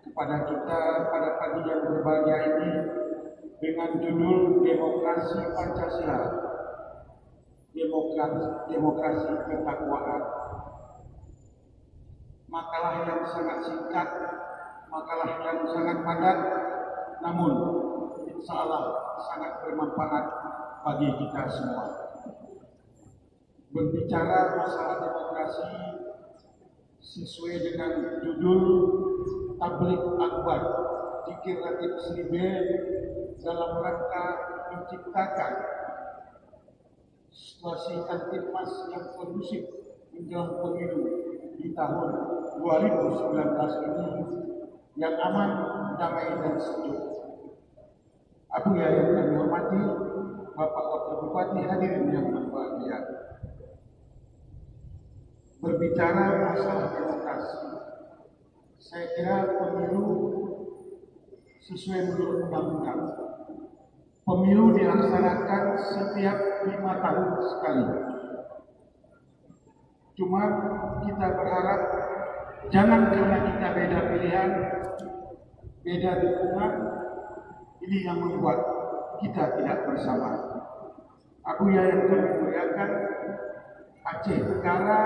kepada kita pada pagi yang berbahagia ini dengan judul Demokrasi Pancasila, Demokrasi Ketakwaan. Makalah yang sangat singkat, makalah yang sangat padat, namun insya Allah sangat bermanfaat bagi kita semua. Berbicara masalah demokrasi sesuai dengan judul Tablik Akbar Zikir Rateeb Seuribe dalam rangka menciptakan situasi kamtipmas yang kondusif menjelang pemilu di tahun 2019 ini yang aman, damai dan sejuk. ABUYA yang kami hormati, Bapak Wakil Bupati, hadirin yang berbahagia. Berbicara masalah demokrasi, saya kira pemilu sesuai menurut undang-undang. Pemilu dilaksanakan setiap 5 tahun sekali. Cuma kita berharap jangan karena kita beda pilihan, beda dukungan, ini yang membuat kita tidak bersama. ABUYA yang kami muliakan, Aceh Tenggara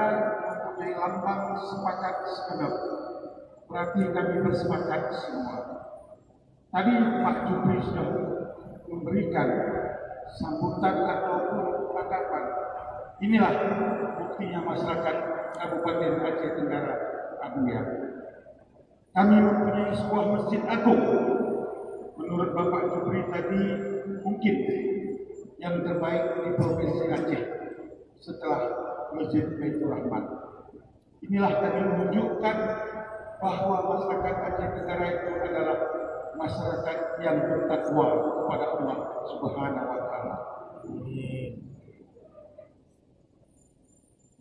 mempunyai lambang sepakat segenap. Berarti kami bersepakat semua. Tadi Pak Jupri sudah memberikan sambutan ataupun tanggapan. Inilah buktinya masyarakat Kabupaten Aceh Tenggara ABUYA. Kami mempunyai sebuah masjid agung. Menurut Bapak Jupri tadi mungkin yang terbaik di Provinsi Aceh setelah Mesjid Baitur Rahman. Inilah kami menunjukkan bahwa masyarakat Aceh Tenggara itu adalah masyarakat yang bertakwa kepada Allah Subhanahu wa Ta'ala.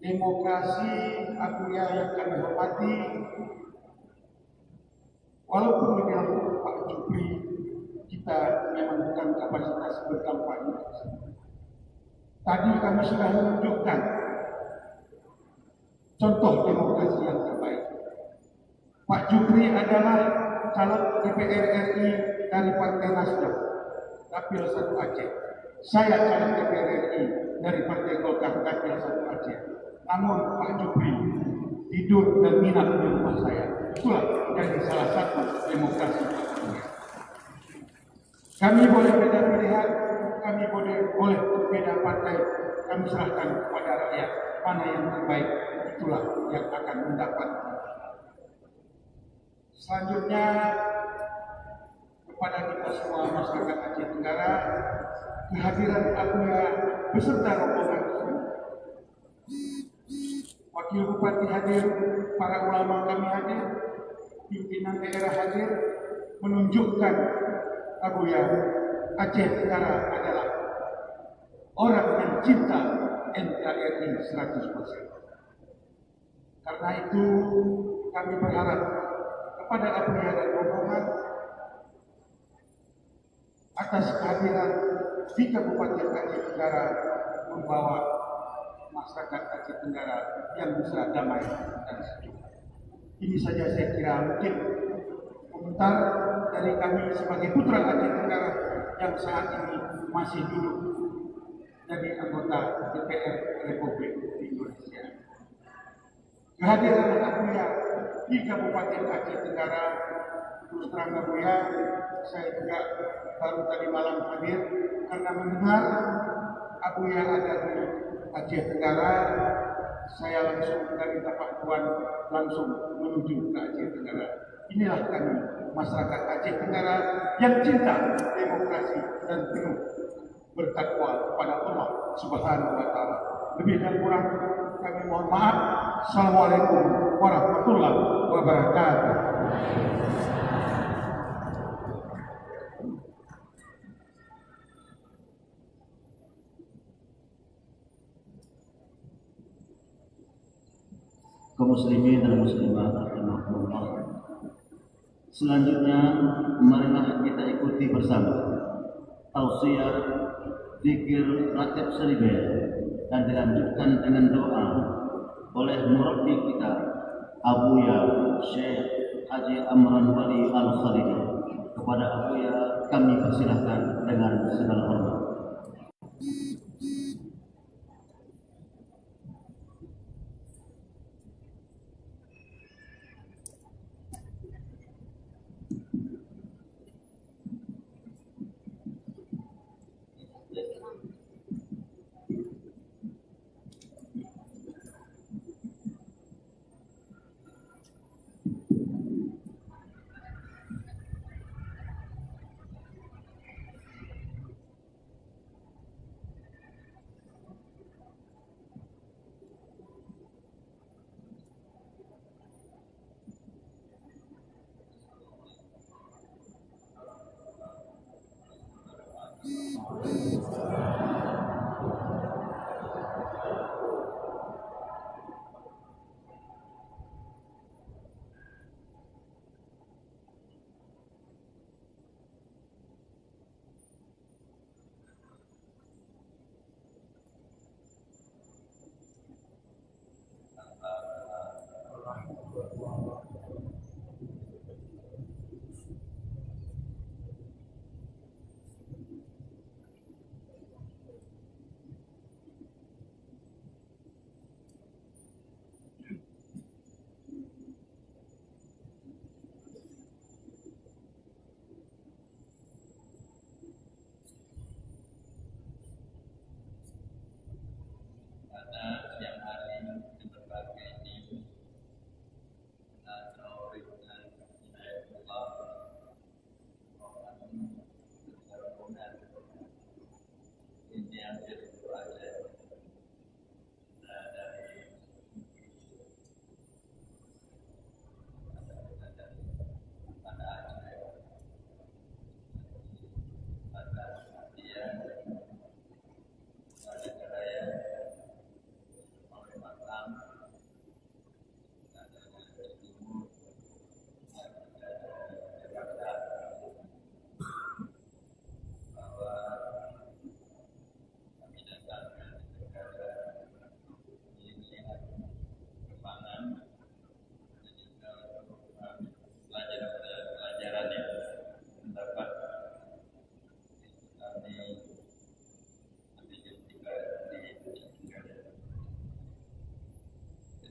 Demokrasi ABUYA yang kami hormati, walaupun dibilang Pak Jupri kita memang bukan kapasitas berkampanye. Tadi kami sudah menunjukkan contoh demokrasi yang terbaik. Pak Jupri adalah calon DPR RI dari Partai Nasdem, Dapil 1 Aceh. Saya calon DPR RI dari Partai Golkar, Dapil 1 Aceh. Namun Pak Jupri tidur dan nginap di rumah saya. Itulah dari salah satu demokrasi ABUYA. Kami boleh beda pilihan, kami boleh berbeda partai, kami serahkan kepada rakyat mana yang terbaik, itulah yang akan mendapat. Selanjutnya kepada kita semua masyarakat Aceh Tenggara, kehadiran ABUYA beserta rombongan Wakil Bupati hadir, para ulama kami hadir, pimpinan daerah hadir, menunjukkan ABUYA Aceh Tenggara adalah orang yang cinta NKRI 100%. Karena itu kami berharap kepada ABUYA dan rombongan atas kehadiran di Kabupaten Aceh Tenggara membawa masyarakat Aceh Tenggara yang bisa damai dan sejuk. Ini saja saya kira mungkin komentar dari kami sebagai putra Aceh Tenggara yang saat ini masih duduk jadi anggota DPR Republik Indonesia. Kehadiran ABUYA di Kabupaten Aceh Tenggara, terus terang ABUYA, saya juga baru tadi malam hadir karena mendengar ABUYA ada di Aceh Tenggara, saya langsung dari Tapak Tuan langsung menuju ke Aceh Tenggara. Inilah kami masyarakat Aceh Tenggara yang cinta demokrasi dan penuh bertakwa kepada Allah Subhanahu wa Ta'ala. Lebih dan kurang kami mohon maaf. Assalamualaikum warahmatullahi wabarakatuh. Kaum muslimin dan muslimat rahimakumullah. Selanjutnya marilah kita ikuti bersama Tausiyah zikir Rateeb Seuribe dan dilanjutkan dengan doa oleh murabbi kita ABUYA Syekh Haji AMRAN WALY Al-KHALIDY. Kepada ABUYA kami persilahkan dengan segala hormat.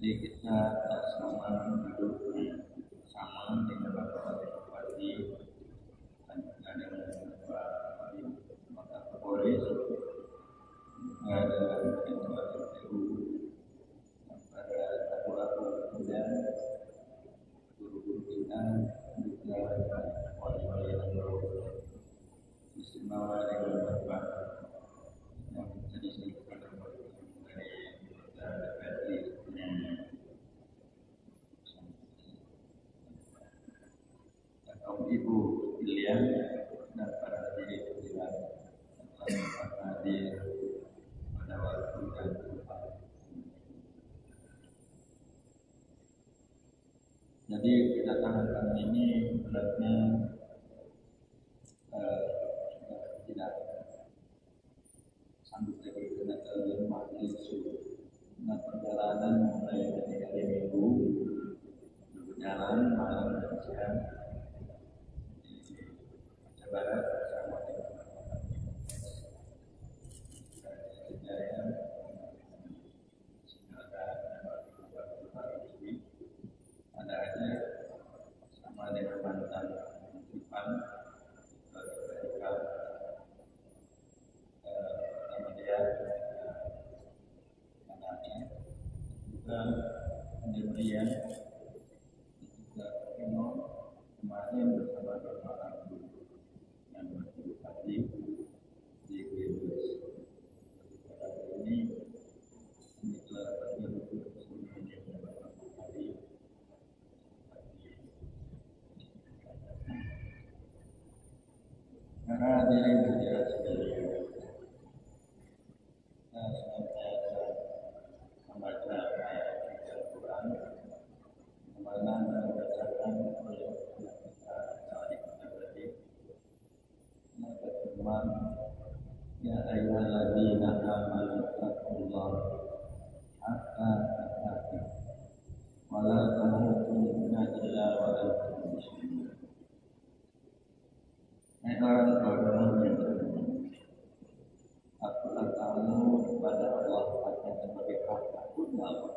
Jadi kita sama duduk sama dengan Bapak Bupati dan dengan Bapak Kapolres dengan Ketua KPU dan para tamu dan guru-guru kita juga wali-wali yang istimewa dengan Bapak yang tadi disebutkan dari Ibu pilihan dan para hadirin pilihan telah hadir pada waktu dan tempat. Jadi kedatangan kami ini beratnya tidak sanggup lagi karena terlalu majelis dengan perjalanan mulai dari hari Minggu berjalan malam dan siang Barat bersama dengan Jaya, Seuribe, ada aja sama dengan mantan Pimpinan, mereka sama dia, anaknya juga kemudian juga kemarin bersama Bapak yang berpati di Brebes. Pada ini telah berjumpa semuanya beberapa kali. Para hadirin hadirat sekalian, kita senantiasa membaca ayat Al-Quran, di mana dibacakan oleh kita saat tadi. Berfirman, ya ayyuhalladzina amanu taqullaha haqqa tuqatih wa la tamutunna illa wa antum muslimun. Hai orang-orang yang beriman, takutlah kamu kepada Allah akan sebagai hak takutnya Allah,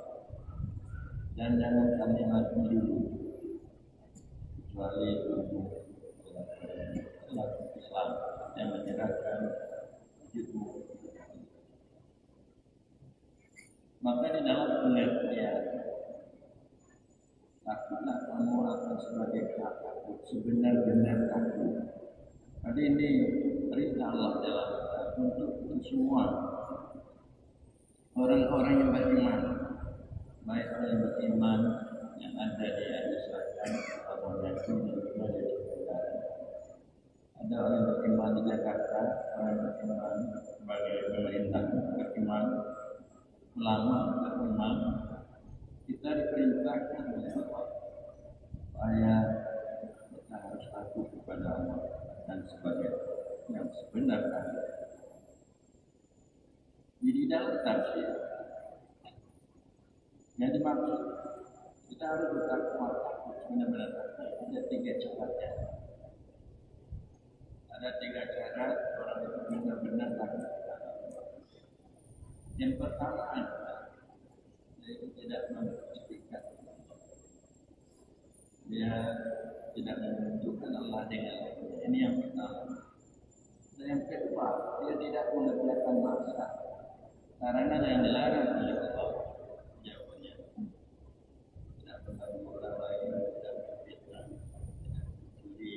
dan jangan kamu mati dulu kecuali ilmu Islam yang menyerahkan hidupmu. Maka di dalam pengertian takutlah kamu akan sebagai takut, sebenar-benar takut. Tadi ini perintah Allah dalam untuk semua orang-orang yang beriman, baik orang yang beriman yang ada di Selatan atau yang juga di sekitaran. Ada orang yang beriman di Jakarta, orang yang beriman sebagai pemerintah, beriman ulama, beriman. Kita diperintahkan oleh Allah supaya kita harus takut kepada Allah dan sebagai yang sebenarnya. Jadi dalam tafsir yang dimaksud kita harus bertakwa, takut benar-benar takut. Ada tiga caranya. Ada tiga cara orang itu benar-benar takut. Yang pertama adalah dia tidak memperhatikan, dia tidak menunjukkan Allah dengan ini yang pertama. Dan yang kedua, dia tidak mengerjakan maksiat karena yang dilarang oleh Allah. Jawabannya tidak mengganggu orang lain, tidak berfitnah, tidak mencuri,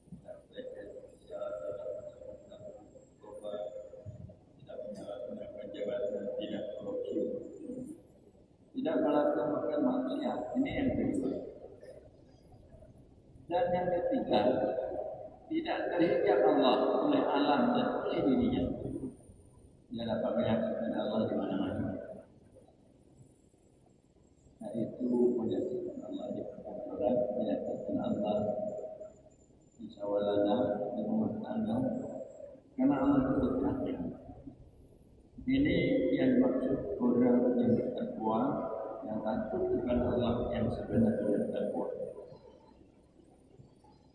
tidak belajar sosial, tidak bertobat, tidak menyalahgunakan jabatan, tidak korupsi, tidak melakukan maksiat. Ini yang kedua. Dan yang ketiga, tidak terhijab Allah oleh alam dan oleh dirinya. Dia dapat menyaksikan Allah di mana-mana. Nah itu menyaksikan Allah di perkantoran, menyaksikan Allah di sawalana, di rumah tangga, karena Allah itu dekat. Ini yang dimaksud orang yang bertakwa, yang takut kepada Allah yang sebenarnya bertakwa.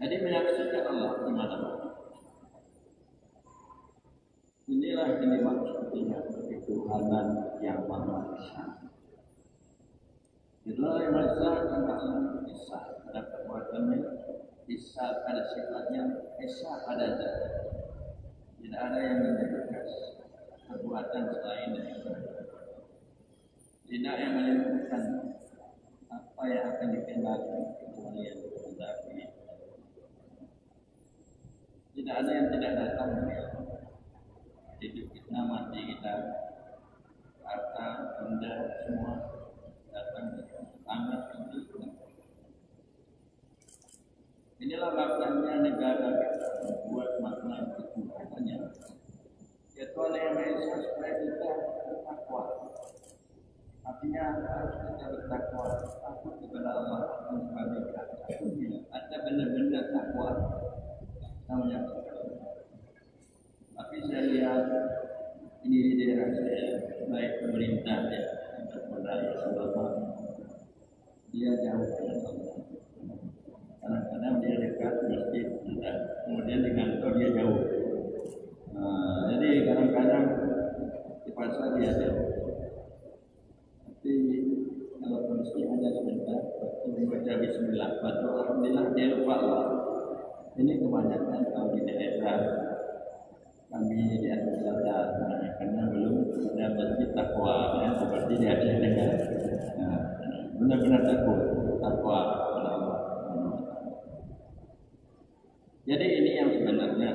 Jadi menyaksikan Allah di mana-mana. Inilah yang dimaksud dengan ketuhanan yang Maha Esa. Melalui masa dan makna bisa pada perbuatannya, bisa pada sifatnya, bisa pada zat. Tidak ada yang menjadikan perbuatan selain dari Allah. Tidak yang melimpahkan apa yang akan dikehendaki kecuali yang dikehendaki. Tidak ada yang tidak datang dari Allah. Hidup kita, mati kita, harta, benda, semua datang dari Allah. Inilah maknanya negara kita membuat makna ketuhanannya. Yaitu oleh yang Maha Esa supaya kita bertakwa. Artinya harus kita bertakwa, takut kepada Allah dan sebagainya. Ada benar-benar takwa namanya. Tapi saya lihat ini di daerah saya, baik pemerintah ya, kepada selama dia jauh dengan Allah. Kadang-kadang dia dekat masjid, kemudian di kantor dia jauh. Jadi kadang-kadang di pasar dia jauh. Tapi kalau kondisi hanya sebentar, waktu membaca bismillah, baca alhamdulillah dia lupa Allah. Ini kebanyakan kalau di daerah kami di atas selatan, karena belum ada masjid Taqwa, ya, seperti di Aceh dengan benar-benar takwa kepada Allah. Jadi ini yang sebenarnya.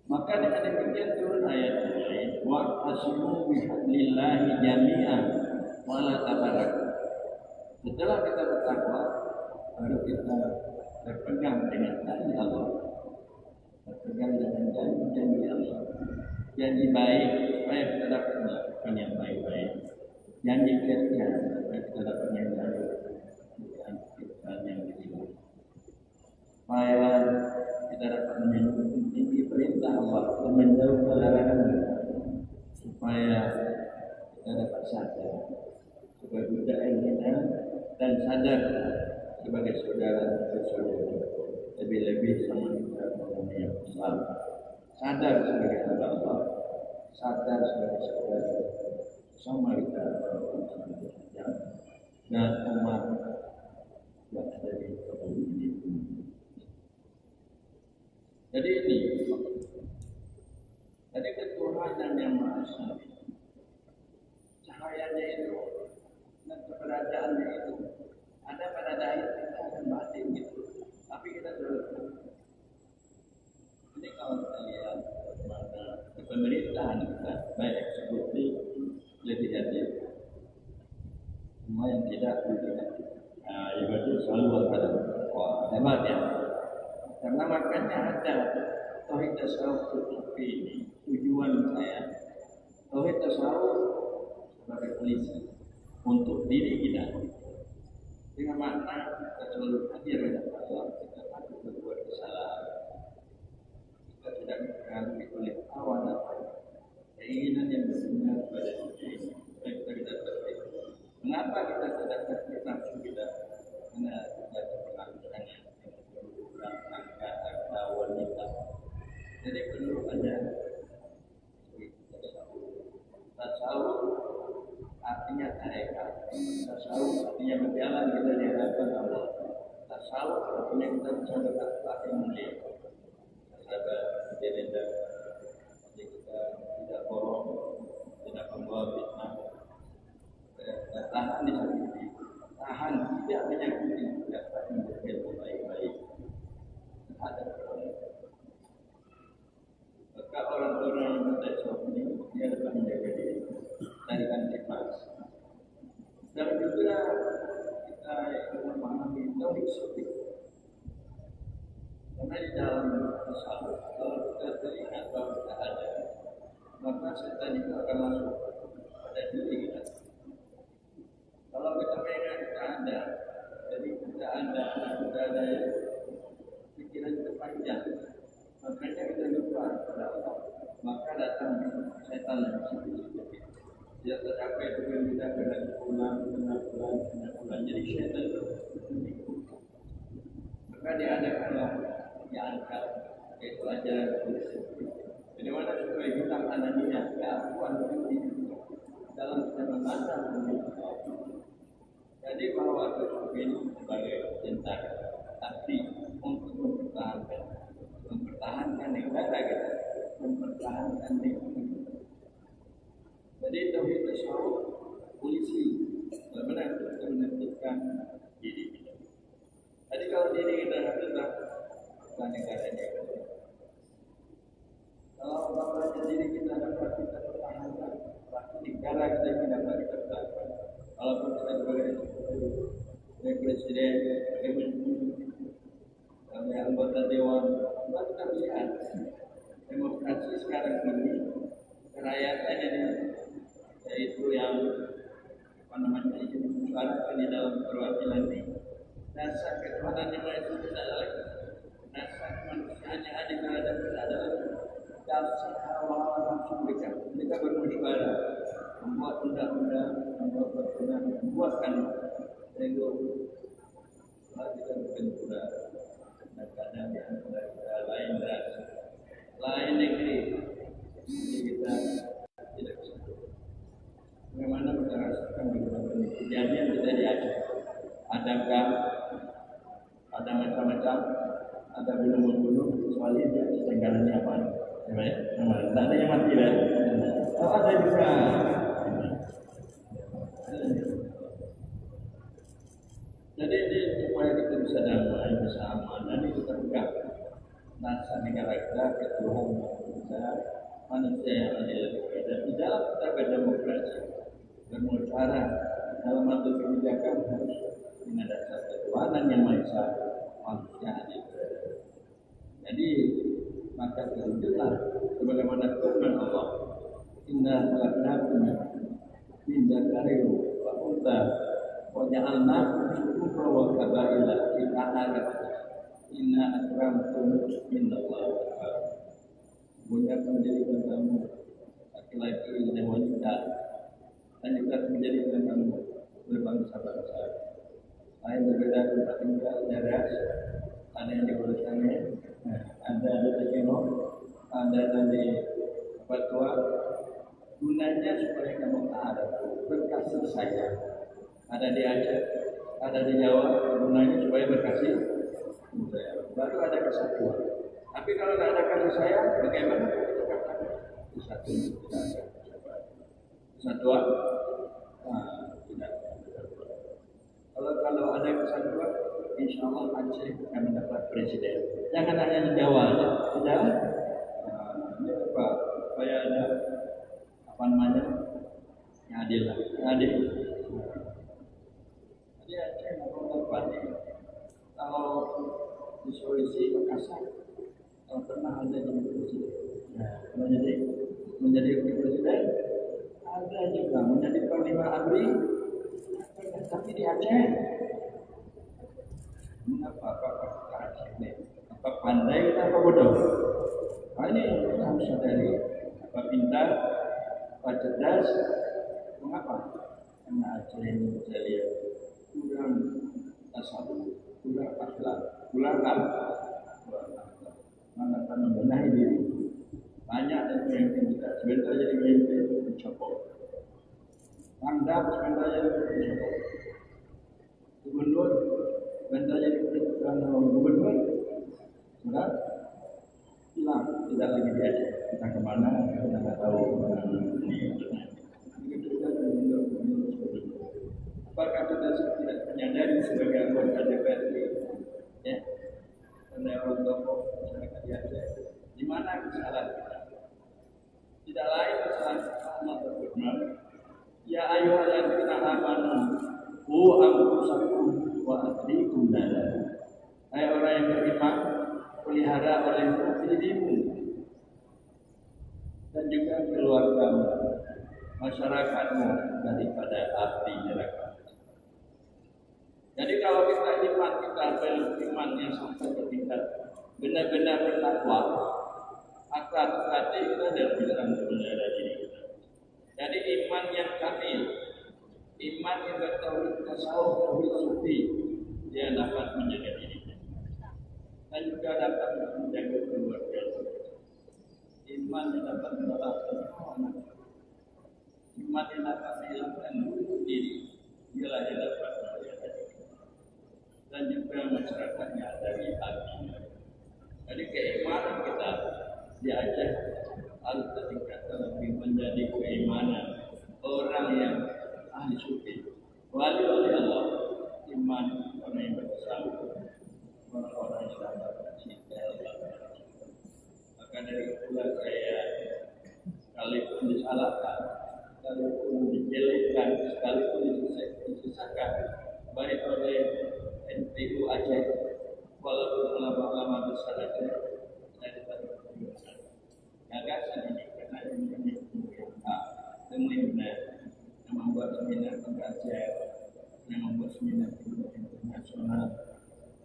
Maka dengan demikian turun ayat ini, wa'tasimu bihablillahi jami'an wa la tafarraqu. Setelah kita bertakwa, baru kita berpegang dengan tali Allah, berpegang dengan janji Allah, janji baik supaya kita dapat melakukan yang baik-baik, janji kerja supaya kita dapat yang baik, bukan yang dihilang, supaya kita dapat menjadi perintah Allah dan menjauh larangan, supaya kita dapat sadar sebagai budaya kita dan sadar sebagai saudara-saudara, lebih-lebih sama kita orang yang Islam, sadar sebagai hamba Allah, sadar sebagai saudara sama kita dan umat yang ada di bumi ini. Jadi ini, jadi ketuhanan yang Maha Esa, cahayanya itu dan keberadaannya itu ada pada dahir kita dan batin gitu. Tapi kita terus. Ini kalau kita lihat bagaimana pemerintahan kita, baik eksekutif, legislatif, semua yang tidak legislatif. Ibadah selalu ada. Wah, hebat ya. Karena makanya ada tauhid tasawuf ini tujuan saya. Tauhid tasawuf sebagai polisi untuk diri kita. Dengan makna kita selalu hadir pada Allah, kita takut berbuat kesalahan. Kita tidak dipengaruhi oleh hawa nafsu, keinginan yang benar pada diri ini. Kita tidak tertib. Mengapa kita tidak tertib nafsu kita? Karena kita terpengaruh dengan rangka wanita. Jadi perlu ada tasawuf artinya tarekat. Tasawuf artinya berjalan kita di hadapan Allah. Tasawuf artinya kita bisa bertakwa yang mulia. Sahabat tidak jadi kita tidak bohong, tidak membawa fitnah. Kita tahan di sini, tahan tidak menyakiti, tidak berbuat baik-baik. Ada maka orang-orang yang bertasawuf ini dia dapat menjaga diri dari antipas. Dan juga kita memahami tauhid sufi. Karena di dalam tasawuf kalau kita teringat bahwa kita ada, maka setan itu akan masuk pada diri kita. Kalau kita mengingat kita ada, jadi kita ada pikiran kita panjang, makanya kita lupa pada Allah. Maka datang setan yang sedikit. Dia tercapai dengan kita kena pulang. Jadi setan maka diadakanlah diangkat yaitu ajaran Jadi mana supaya kita ananinya keakuan diri dalam kita memahami pertahanan. Jadi bahwa kesufian sebagai tentara, tapi untuk mempertahankan negara kita, mempertahankan negara. Jadi tauhid tasawuf polisi benar-benar kita menentukan diri kita. Jadi kalau diri kita tetap bukan negara ini. Kalau bangsa diri kita dapat kita pertahankan, berarti negara kita dapat kita pertahankan. Walaupun kita sebagai presiden, sebagai menteri, sebagai anggota dewan, kita lihat demokrasi sekarang ini kerajaan yaitu yang disuarakan di dalam perwakilan ini. Dasar ketuhanan yang Maha Esa tidak ada lagi. Dasar kemanusiaan yang adil terhadap kita adalah dasar hawa nafsu mereka. Mereka bermusyawarah, membuat undang-undang, membuat peraturan, membuatkan ego. Kita berbentura dan kadang di antara kita lain ras, lain negeri. Jadi kita tidak bisa. Bagaimana kita rasakan beberapa kejadian kita di Aceh? Adakah ada macam-macam, ada gunung-gunung, kecuali dia tenggaranya apa? Tidak ada yang mati kan? Oh ada juga. Jadi ini supaya kita bisa damai, bisa aman, dan itu tegak. Dasar negara kita, ketuhanan kita, manusia yang adil. Dan di dalam kita berdemokrasi, bermusyawarah dalam mengambil kebijakan harus dengan dasar ketuhanan yang Maha Esa, manusia adil. Jadi maka terwujudlah sebagaimana firman Allah, Inna khalaqnakum min dzakarin wa untha wa ja'alnakum syu'uban wa qabaila lita'arafu inna akramakum indallahi atqakum. Semuanya menjadikan kamu laki-laki dan wanita, dan juga menjadikan kamu berbangsa-bangsa. Lain berbeda tempat tinggal, daerah, ada yang di Kulisannya, ada di Tekino, ada di Papua. Gunanya supaya kamu ada berkasih sayang. Ada di Aceh, ada di Jawa. Gunanya supaya berkasih sayang. Baru ada kesatuan. Tapi kalau tidak ada kasih sayang, bagaimana kita katakan kesatuan? Tidak ada kesatuan. Tidak. Kalau ada kesatuan, insya Allah Aceh akan mendapat presiden. Jangan hanya di Jawa saja. Tidak. Ini apa? Supaya ada apa namanya? Yang adil lah. Yang adil. Jadi Aceh mau dapat. Kalau di Sulawesi Makassar, kalau pernah ada jadi presiden. Nah, menjadi presiden, ada juga menjadi panglima ABRI. Tapi di Aceh, mengapa kita Aceh ini? Apa pandai kita apa bodoh? Nah, ini kita harus sadari. Apa pintar, apa cerdas, mengapa? Karena Aceh ini saya lihat kurang tasawuf, kurang akhlak, kurang apa? Mana akan membenahi diri. Banyak dari pemimpin kita sebentar jadi pemimpin mencopot. Pangdam sebentar jadi mencopot. Gubernur sebentar jadi gubernur sudah hilang, tidak lagi di Aceh. Kita kemana? Kita tidak tahu. Apakah kita tidak menyadari sebagai anggota DPRD? Ya, karena orang tokoh masyarakat di Aceh, di mana kesalahan kita? Tidak lain kesalahan Allah berfirman, Ya ayyuhalladzina amanu qu anfusakum wa ahlikum nara. Hai orang yang beriman, pelihara olehmu dirimu dan juga keluargamu, masyarakatmu daripada api neraka. Jadi kalau kita iman, kita beriman yang sampai ke tingkat benar-benar bertakwa, akan hati kita dalam menjaga diri kita. Jadi iman yang kamil, iman yang bertauhid tasawuf, tauhid sufi, dia dapat menjaga diri kita dan juga dapat menjaga keluarga. Iman yang dapat menolak anak, iman yang dapat menghilangkan masyarakatnya dari hati. Jadi keimanan kita diajak harus tertingkatkan lebih menjadi keimanan orang yang ahli sufi, wali-wali Allah, iman orang yang bersama, orang-orang yang dapat cinta Allah. Maka dari itulah saya sekalipun disalahkan, sekalipun dijelekkan, sekalipun disisakan, baik oleh NPU Aceh, walaupun ulama-ulama besar Aceh, saya tetap berjuang. Gagasan ini karena ini pimpinan yang membuat seminar pengkajian, yang membuat seminar internasional.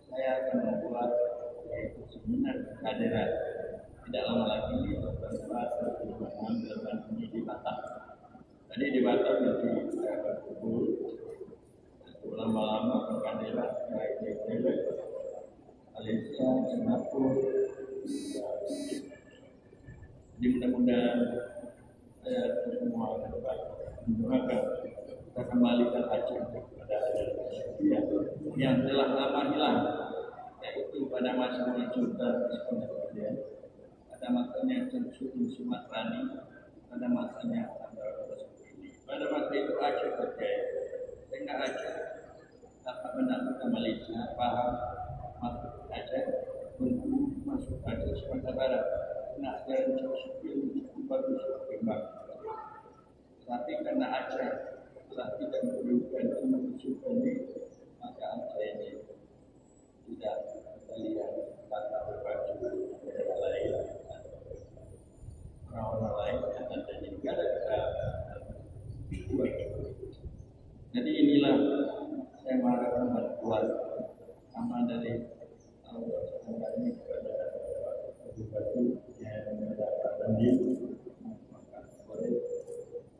Saya akan membuat yaitu seminar hadirat. Tidak lama lagi tempat mengambil dampingi di Batam. Tadi di Batam nanti saya berkumpul. Lama-lama pengkajian baik di Malaysia, Singapura. Jadi mudah-mudahan saya semua dapat mendoakan kita kembalikan Aceh kepada kesufian yang telah lama hilang, yaitu pada masanya Sultan kemudian pada masanya Sultan Sumatrani, pada masanya ini, pada masa itu Aceh terjaya sehingga Aceh dapat mendapat ke Malaysia, paham masuk Aceh, untuk masuk Aceh Sumatera Barat. Nah, ajaran kesufian cukup bagus berkembang. Tapi karena Aceh telah tidak memberikan ilmu kesufian ini, maka Aceh ini tidak kita lihat tata berbaju negara lain, orang-orang lain yang ada di negara kita buat. Jadi inilah saya mengharapkan bantuan sama dari Allah ini kepada batu yang mendapat banding, maka boleh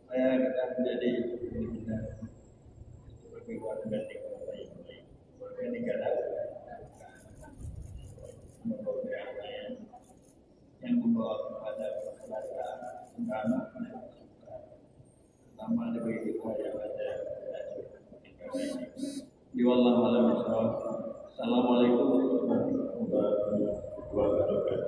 saya kita menjadi pimpinan sebagai warga negara ini, warga negara yang membawa kepada masyarakat agama dan masyarakat, terutama dari kita yang ada di negara ini. Wallahu a'lam bishawab. Assalamualaikum warahmatullahi wabarakatuh.